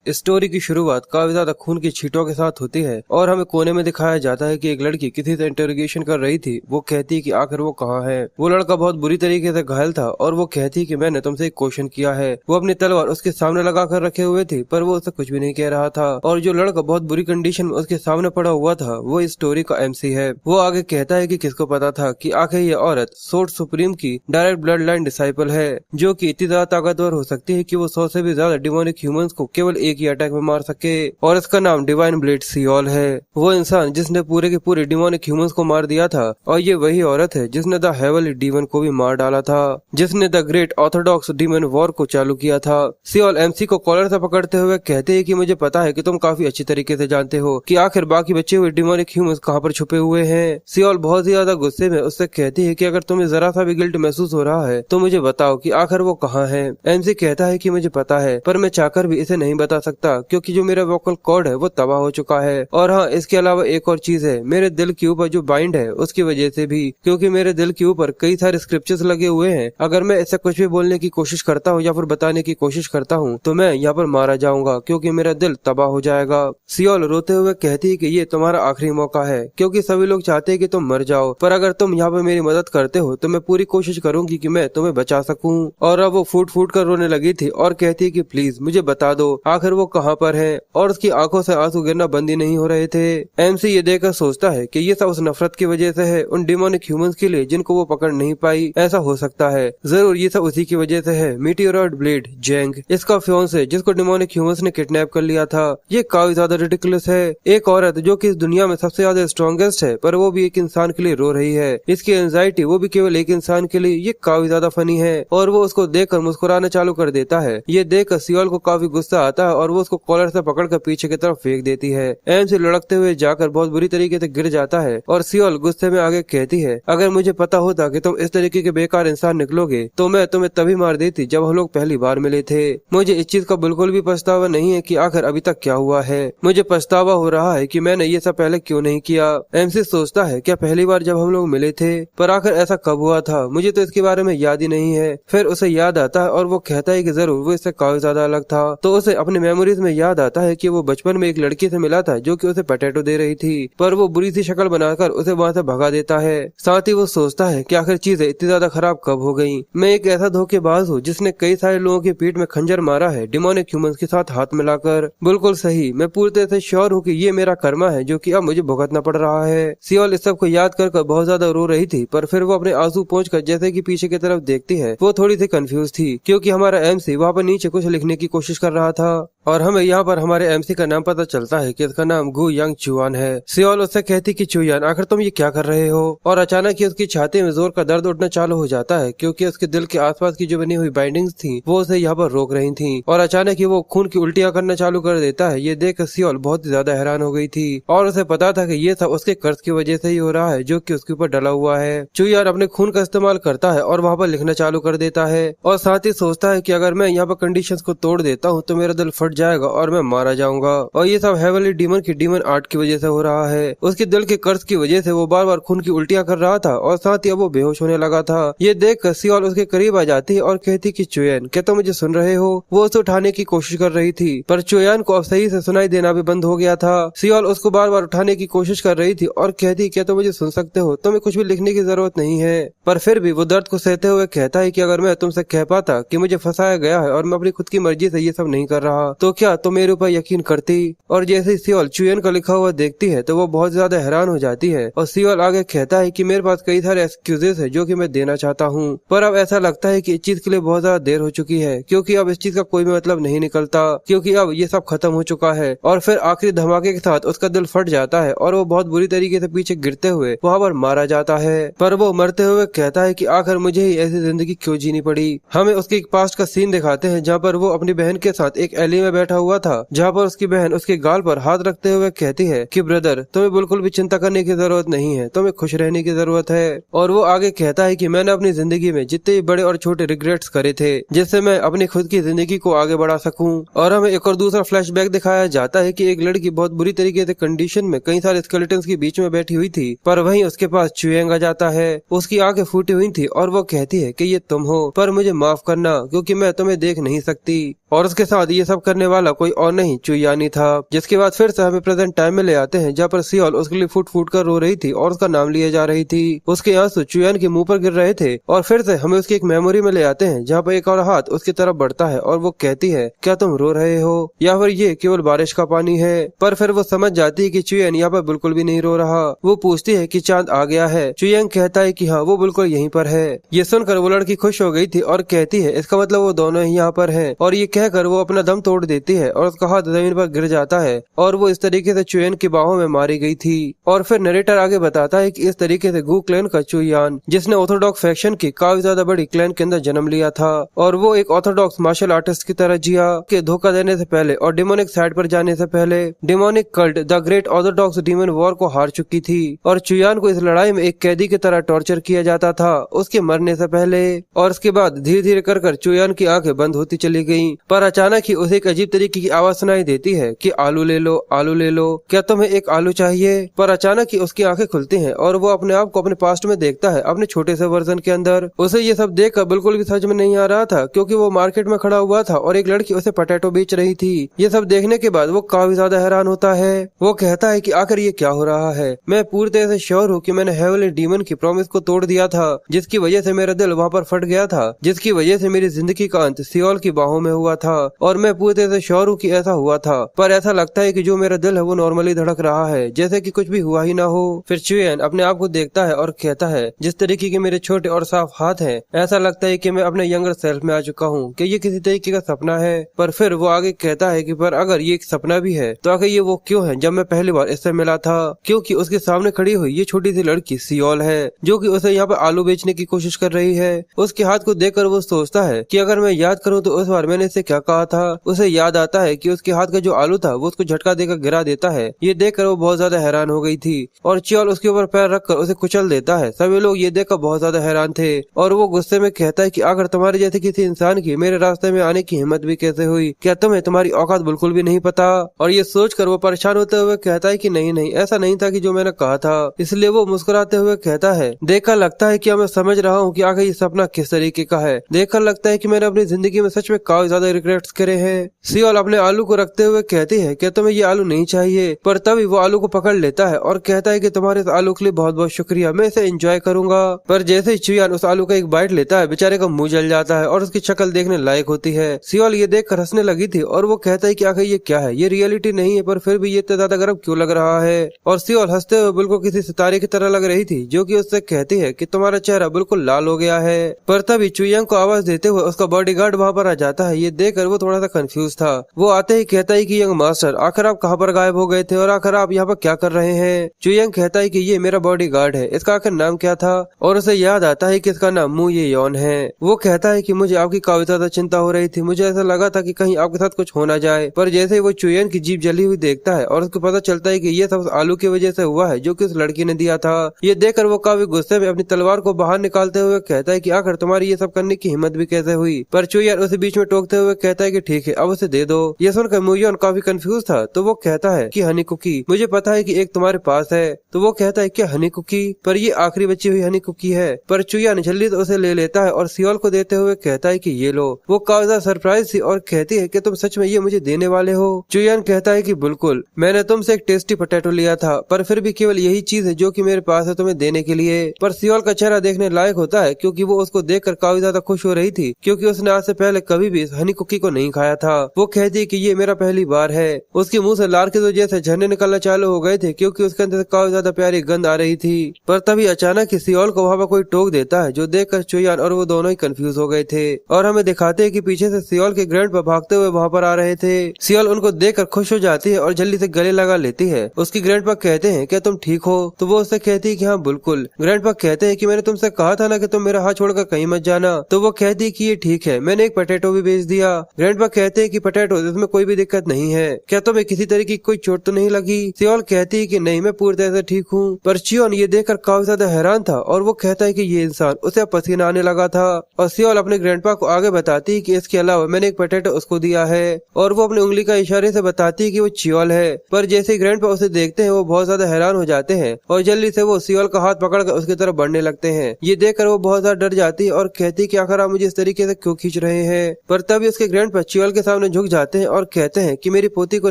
Story की शुरुआत काफी ज्यादा खून की छींटों के साथ होती है और हमें कोने में दिखाया जाता है कि एक लड़की किसी से इंटरोगेशन कर रही थी। वो कहती है कि आखिर वो कहाँ है। वो लड़का बहुत बुरी तरीके से घायल था और वो कहती है कि मैंने तुमसे एक क्वेश्चन किया है। वो अपनी तलवार उसके सामने लगा कर रखे हुए थी पर वो उससे कुछ भी नहीं कह रहा था और जो लड़का बहुत बुरी कंडीशन में उसके सामने पड़ा हुआ था वो इस स्टोरी का MC है। वो आगे कहता है कि किसको पता था कि आखिर ये औरत सोर्ड सुप्रीम की डायरेक्ट ब्लड लाइन डिसाइपल है, जो कि इतनी ज्यादा ताकतवर हो सकती है कि वो 100 से भी ज्यादा डिमोनिक ह्यूमंस को केवल एक ही अटैक में मार सके। और इसका नाम डिवाइन ब्लेड सियोल है। वो इंसान जिसने पूरे के पूरे डिमोनिक ह्यूमंस को मार दिया था और ये वही औरत है जिसने द हेवनली डीमन को भी मार डाला था, जिसने the great Orthodox demon war को चालू किया था। सियोल MC को कॉलर से पकड़ते हुए कहते हैं कि मुझे पता है कि तुम काफी अच्छी तरीके से जानते हो कि आखिर बाकी बचे हुए डिमोनिक ह्यूमंस कहाँ पर छुपे हुए हैं। सियोल बहुत ही ज्यादा गुस्से में उससे कहती है कि अगर तुम्हें जरा सा भी गिल्ट महसूस हो रहा है तो मुझे बताओ कि आखिर वो कहाँ है। MC कहता है कि मुझे पता है पर मैं चाहकर भी इसे नहीं बता सकता क्योंकि जो मेरा वोकल कॉर्ड है वो तबाह हो चुका है। और हाँ, इसके अलावा एक और चीज है, मेरे दिल के ऊपर जो बाइंड है उसकी वजह से भी, क्योंकि मेरे दिल के ऊपर कई सारे स्क्रिप्चर्स लगे हुए हैं। अगर मैं इससे कुछ भी बोलने की कोशिश करता हूँ या फिर बताने की कोशिश करता हूँ तो मैं यहाँ पर मारा जाऊंगा क्योंकि मेरा दिल तबाह हो जाएगा। सियोल रोते हुए कहती है कि ये तुम्हारा आखिरी मौका है क्योंकि सभी लोग चाहते हैं कि तुम मर जाओ, पर अगर तुम यहाँ पर मेरी मदद करते हो तो मैं पूरी कोशिश करूंगी कि मैं तुम्हें बचा सकूं। और अब वो फूट फूट कर रोने लगी थी और कहती है कि प्लीज मुझे बता दो आखिर वो कहाँ पर है। और उसकी आंखों से आंसू गिरना बंद ही नहीं हो रहे थे। MC ये देखकर सोचता है कि ये सब उस नफरत की वजह से है उन डिमोनिक ह्यूमंस के लिए जिनको वो पकड़ नहीं पाई। ऐसा हो सकता है, जरूर ये सब उसी की वजह से है। मीटियोरॉइड ब्लेड जेंग, इसका फियांसे जिसको डिमोनिक ह्यूमंस ने किडनैप कर लिया था। ये काफी ज्यादा रिडिकुलस है। एक औरत जो कि इस दुनिया में सबसे ज्यादा स्ट्रॉन्गेस्ट है पर वो भी एक इंसान के लिए रो रही है। इसकी एंजाइटी वो भी केवल एक इंसान के लिए, ये काफी ज्यादा फनी है। और वो उसको देखकर मुस्कुराना चालू कर देता है। ये देखकर सियोल को काफी गुस्सा आता है और वो उसको कॉलर से पकड़कर पीछे की तरफ फेंक देती है। MC लुढ़कते हुए जाकर बहुत बुरी तरीके से गिर जाता है और सियोल गुस्से में आगे कहती है, अगर मुझे पता होता कि तुम इस तरीके के बेकार इंसान निकलोगे तो मैं तुम्हें तभी मार देती जब हम लोग पहली बार मिले थे। मुझे इस चीज का बिल्कुल भी पछतावा नहीं है कि आखिर अभी तक क्या हुआ है। मुझे पछतावा हो रहा है कि मैंने ये सब पहले क्यों नहीं किया। MC सोचता है क्या पहली बार जब हम लोग मिले थे, पर आखिर ऐसा कब हुआ था, मुझे तो इसके बारे में याद ही नहीं है। फिर उसे याद आता है और वो कहता है कि जरूर वो इससे काफी ज्यादा अलग था। तो उसे अपने मेमोरीज में याद आता है कि वो बचपन में एक लड़की से मिला था जो कि उसे पोटैटो दे रही थी, पर वो बुरी सी शक्ल बनाकर उसे वहाँ से भगा देता है। साथ ही वो सोचता है कि आखिर चीजें इतनी ज्यादा खराब कब हो गई। मैं एक ऐसा धोखेबाज हूँ जिसने कई सारे लोगों की पीठ में खंजर मारा है डिमोनिक ह्यूमंस के साथ हाथ मिलाकर। बिल्कुल सही, मैं पूरी तरह से श्योर हूँ कि ये मेरा कर्मा है जो कि अब मुझे भुगतना पड़ रहा है। सियोल इस सब को याद कर बहुत ज्यादा रो रही थी, पर फिर वो अपने आंसू पोंछकर जैसे कि पीछे की तरफ देखती है वो थोड़ी सी कंफ्यूज थी क्योंकि हमारा MC वहाँ पर नीचे कुछ लिखने की कोशिश कर रहा था। और हमें यहाँ पर हमारे MC का नाम पता चलता है कि इसका नाम गु यांग चुआन है। सियोल उससे कहती कि चुयान आखिर तुम ये क्या कर रहे हो। और अचानक ही उसकी छाती में जोर का दर्द उठना चालू हो जाता है क्योंकि उसके दिल के आसपास की जो बनी हुई बाइंडिंग्स थी वो उसे यहाँ पर रोक रही थी। और अचानक ही वो खून की उल्टियां करना चालू कर देता है। ये देख सियोल बहुत ही ज्यादा हैरान हो गई थी और उसे पता था कि ये सब उसके कर्ज की वजह से ही हो रहा है जो कि उसके ऊपर डला हुआ है। चुयान अपने खून का इस्तेमाल करता है और वहाँ पर लिखना चालू कर देता है और साथ ही सोचता है कि अगर मैं यहाँ पर कंडीशंस को तोड़ देता हूँ तो मेरा दिल फट जाएगा और मैं मारा जाऊंगा। और ये सब हेवनली डीमन की डीमन आर्ट की वजह से हो रहा है। उसके दिल के कर्ज की वजह से वो बार बार खून की उल्टियां कर रहा था और साथ ही अब वो बेहोश होने लगा था। ये देखकर सियोल उसके करीब आ जाती है और कहती कि चुयान क्या तुम मुझे सुन रहे हो। वो उसे उठाने की कोशिश कर रही थी पर चुयान को अब सही से सुनाई देना भी बंद हो गया था। सियोल उसको बार बार उठाने की कोशिश कर रही थी और कहती क्या तुम मुझे सुन सकते हो, तुम्हें कुछ भी लिखने की जरूरत नहीं है। पर फिर भी वो दर्द को सहते हुए कहता है कि अगर मैं तुमसे कह पाता कि मुझे फंसाया गया है और मैं अपनी खुद की मर्जी से ये सब नहीं कर रहा तो क्या तुम मेरे ऊपर यकीन करती। और जैसे सियोल चुयान का लिखा हुआ देखती है तो वो बहुत ज्यादा हैरान हो जाती है और सियोल आगे कहता है कि मेरे पास कई सारे एक्सक्यूजेस है जो कि मैं देना चाहता हूँ, पर अब ऐसा लगता है कि इस चीज के लिए बहुत ज्यादा देर हो चुकी है क्योंकि अब इस चीज का कोई भी मतलब नहीं निकलता क्योंकि अब ये सब खत्म हो चुका है। और फिर आखिरी धमाके के साथ उसका दिल फट जाता है और वो बहुत बुरी तरीके से पीछे गिरते हुए वहाँ पर मारा जाता है। पर वो मरते हुए कहता है कि आखिर मुझे ही ऐसी जिंदगी क्यों जीनी पड़ी। हमें उसके एक पास्ट का सीन दिखाते हैं जहाँ पर वो अपनी बहन के साथ एक एली में बैठा हुआ था, जहाँ पर उसकी बहन उसके गाल पर हाथ रखते हुए कहती है कि ब्रदर तुम्हें बिल्कुल भी चिंता करने की जरूरत नहीं है, तुम्हें खुश रहने की जरूरत है। और वो आगे कहता है कि मैंने अपनी जिंदगी में जितने बड़े और छोटे रिग्रेट्स करे थे जिससे मैं अपनी खुद की जिंदगी को आगे बढ़ा सकूं। और हमें एक और दूसरा फ्लैशबैक दिखाया जाता है कि एक लड़की बहुत बुरी तरीके से कंडीशन में कई सारे स्केलेटन्स के बीच में बैठी हुई थी, पर वहीं उसके पास चुयांग आ जाता है। उसकी आंखें फूटी हुई थी और वो कहती है कि ये तुम हो, पर मुझे माफ करना क्योंकि मैं तुम्हें देख नहीं सकती। और उसके साथ ये सब करने करने वाला कोई और नहीं चुयानी था। जिसके बाद फिर से हमें प्रेजेंट टाइम में ले आते हैं, जहाँ पर सियोल उसके लिए फूट फूट कर रो रही थी और उसका नाम लिए जा रही थी। उसके आंसू चुयान के मुंह पर गिर रहे थे। और फिर से हमें उसकी एक मेमोरी में ले आते हैं, जहाँ पर एक और हाथ उसकी तरफ बढ़ता है और वो कहती है, क्या तुम रो रहे हो या फिर ये केवल बारिश का पानी है। पर फिर वो समझ जाती है कि चुयान यहाँ पर बिल्कुल भी नहीं रो रहा। वो पूछती है कि चांद आ गया है। चुयांग कहता है कि हाँ, वो बिल्कुल यहीं पर है। ये सुनकर वो लड़की खुश हो गई थी और कहती है, इसका मतलब वो दोनों ही यहाँ पर हैं। और ये कहकर वो अपना दम तोड़ देती है और उसका हाथ जमीन पर गिर जाता है और वो इस तरीके से चुयान की बाहों में मारी गई थी। और फिर नरेटर आगे बताता है कि इस तरीके से गू क्लैन का चुयान, जिसने ऑर्थोडॉक्स फैक्शन की काफी ज्यादा बड़ी क्लैन के अंदर जन्म लिया था, और वो एक ऑर्थोडॉक्स मार्शल आर्टिस्ट की तरह जिया के धोखा देने से पहले और डिमोनिक साइड पर जाने से पहले demonic cult the great Orthodox demon war को हार चुकी थी। और चुयान को इस लड़ाई में एक कैदी की तरह टॉर्चर किया जाता था उसके मरने से पहले। और उसके बाद धीरे धीरे कर चुयान की आंखें बंद होती चली गयी। पर अचानक ही उसे एक अजीब तरीके की आवाज सुनाई देती है कि आलू ले लो, आलू ले लो, क्या तुम्हें एक आलू चाहिए। पर अचानक ही उसकी आंखें खुलती हैं और वो अपने आप को अपने पास्ट में देखता है, अपने छोटे से वर्जन के अंदर। उसे ये सब देखकर बिल्कुल भी समझ में नहीं आ रहा था, क्योंकि वो मार्केट में खड़ा हुआ था और एक लड़की उसे पोटैटो बेच रही थी। ये सब देखने के बाद वो काफी ज्यादा हैरान होता है। वो कहता है कि आखिर ये क्या हो रहा है। मैं पूरी तरह से श्योर हूँ कि मैंने हेवनली डीमन की प्रॉमिस को तोड़ दिया था, जिसकी वजह से मेरा दिल वहाँ पर फट गया था, जिसकी वजह से मेरी जिंदगी का अंत सियोल की बाहों में हुआ था। और मैं पूरी तरह से श्योर हूँ कि ऐसा हुआ था, पर ऐसा लगता है कि जो मेरा दिल है वो नॉर्मली धड़क रहा है, जैसे कि कुछ भी हुआ ही ना हो। फिर चुयान अपने आप को देखता है और कहता है, जिस तरीके के मेरे छोटे और साफ हाथ हैं, ऐसा लगता है कि मैं अपने यंगर सेल्फ में आ चुका हूँ, कि ये किसी तरीके का सपना है। पर फिर वो आगे कहता है कि पर अगर ये एक सपना भी है तो आखिर ये वो क्यों है जब मैं पहली बार इससे मिला था, क्योंकि उसके सामने खड़ी हुई ये छोटी सी लड़की सियोल है, जो कि उसे यहाँ पर आलू बेचने की कोशिश कर रही है। उसके हाथ को देखकर वो सोचता है कि अगर मैं याद करूँ तो उस बार मैंने इसे क्या कहा था। उसे याद आता है कि उसके हाथ का जो आलू था वो उसको झटका देकर गिरा देता है। ये देखकर वो बहुत ज्यादा हैरान हो गई थी और चियोल उसके ऊपर पैर रखकर उसे कुचल देता है। सभी लोग ये देखकर बहुत ज्यादा हैरान थे और वो गुस्से में कहता है कि अगर तुम्हारे जैसे किसी इंसान की मेरे रास्ते में आने की हिम्मत भी कैसे हुई, क्या तुम्हें तुम्हारी औकात बिल्कुल भी नहीं पता। और ये सोचकर वो परेशान होते हुए कहता है कि नहीं नहीं, ऐसा नहीं था कि जो मैंने कहा था। इसलिए वो मुस्कुराते हुए कहता है, देखकर लगता है कि मैं समझ रहा हूँ कि आखिर ये सपना किस तरीके का है। देखकर लगता है कि मैंने अपनी जिंदगी में सच में काफी ज्यादा रिग्रेट्स करे हैं। सियोल अपने आलू को रखते हुए कहती है, क्या तुम्हें ये आलू नहीं चाहिए। पर तभी वो आलू को पकड़ लेता है और कहता है कि तुम्हारे इस आलू के लिए बहुत बहुत शुक्रिया, मैं इसे एंजॉय करूंगा। पर जैसे ही चुयान उस आलू का एक बाइट लेता है, बेचारे का मुंह जल जाता है और उसकी शक्ल देखने लायक होती है। सियोल ये देखकर हंसने लगी थी और वो कहता है कि आखिर ये क्या है, ये रियलिटी नहीं है, पर फिर भी ये इतना ज्यादा गर्व क्यों लग रहा है। और सियोल हंसते हुए बिल्कुल किसी सितारे की तरह लग रही थी, जो कि उससे कहती है कि तुम्हारा चेहरा बिल्कुल लाल हो गया है। पर तभी चुयांग को आवाज देते हुए उसका बॉडीगार्ड वहाँ पर आ जाता है। ये देखकर वो थोड़ा सा कंफ्यूज था। वो आते ही कहता है कि यंग मास्टर, आखिर आप कहाँ पर गायब हो गए थे और आखिर आप यहाँ पर क्या कर रहे हैं। चुयांग कहता है कि ये मेरा बॉडीगार्ड है, इसका आखिर नाम क्या था। और उसे याद आता है कि इसका नाम मू ये यौन है। वो कहता है कि मुझे आपकी काफी ज्यादा चिंता हो रही थी, मुझे ऐसा लगा था कि कहीं आपके साथ कुछ हो ना जाए। पर जैसे ही वो चुयांग की जीभ जली हुई देखता है और उसको पता चलता है कि ये सब आलू की वजह से हुआ है जो कि उस लड़की ने दिया था। ये देखकर वो काफी गुस्से में अपनी तलवार को बाहर निकालते हुए कहता है कि आखिर तुम्हारी ये सब करने की हिम्मत भी कैसे हुई। पर चुयांग उसे बीच में टोकते हुए कहता है कि ठीक है, अब उसे दे दो। ये सुनकर मू यौन काफी कंफ्यूज था, तो वो कहता है कि हनी कुकी, मुझे पता है कि एक तुम्हारे पास है। तो वो कहता है कि हनी कुकी, पर ये आखिरी बची हुई हनी कुकी है। पर चुयांग जल्दी से उसे ले लेता है और सियोल को देते हुए कहता है कि ये लो। वो काफी ज्यादा सरप्राइज थी और कहती है कि तुम सच में ये मुझे देने वाले हो। चुयांग कहता है कि बिल्कुल, मैंने तुमसे एक टेस्टी पोटैटो लिया था, पर फिर भी केवल यही चीज है जो कि मेरे पास है तुम्हें देने के लिए। पर सियोल का चेहरा देखने लायक होता है, क्योंकि वो उसको देखकर काफी ज्यादा खुश हो रही थी, क्योंकि उसने आज से पहले कभी भी इस हनी कुकी को नहीं खाया था। वो कहती है कि ये मेरा पहली बार है। उसके मुंह से लार के तो जैसे झरने निकलना चालू हो गए थे, क्योंकि उसके अंदर काफी ज्यादा प्यारी गंध आ रही थी। पर तभी अचानक ही सियोल को वहाँ पर कोई टोक देता है, जो देखकर चुयांग और वो दोनों ही कंफ्यूज हो गए थे। और हमें दिखाते हैं कि पीछे से सियोल के ग्रैंडपा भागते हुए वहाँ पर आ रहे थे। सियोल उनको देखकर खुश हो जाती है और जल्दी से गले लगा लेती है। उसकी ग्रैंडपा कहते हैं, क्या तुम ठीक हो। तो वो उससे कहती है कि हाँ बिल्कुल। ग्रैंडपा कहते हैं कि मैंने तुमसे कहा था ना कि तुम मेरा हाथ छोड़कर कहीं मत जाना। तो वो कहती है कि ये ठीक है, मैंने एक पोटैटो भी भेज दिया। ग्रैंडपा कहते हैं कि पोटैटो, इसमें कोई भी दिक्कत नहीं है, क्या तुम्हें किसी तरीके की कोई चोट तो नहीं लगी। सियोल कहती है कि नहीं, मैं पूरी तरह से ठीक हूँ। पर चियोन ये देखकर काफी ज्यादा हैरान था और वो कहता है कि ये इंसान, उसे पसीना आने लगा था। और सियोल अपने ग्रैंडपा को आगे बताती है कि इसके अलावा मैंने एक पोटैटो उसको दिया है, और वो अपनी उंगली का इशारे से बताती है कि वो चियोल है। पर जैसे ग्रैंडपा उसे देखते हैं, वो बहुत ज्यादा हैरान हो जाते हैं और जल्दी से वो सियोल का हाथ पकड़कर उसकी तरफ बढ़ने लगते हैं। ये देखकर वो बहुत ज्यादा डर जाती है और कहती है कि आखिर आप मुझे इस तरीके से क्यों खींच रहे हैं। पर तभी उसके ग्रैंडपा चियोल के सामने झुक जाते हैं और कहते हैं कि मेरी पोती को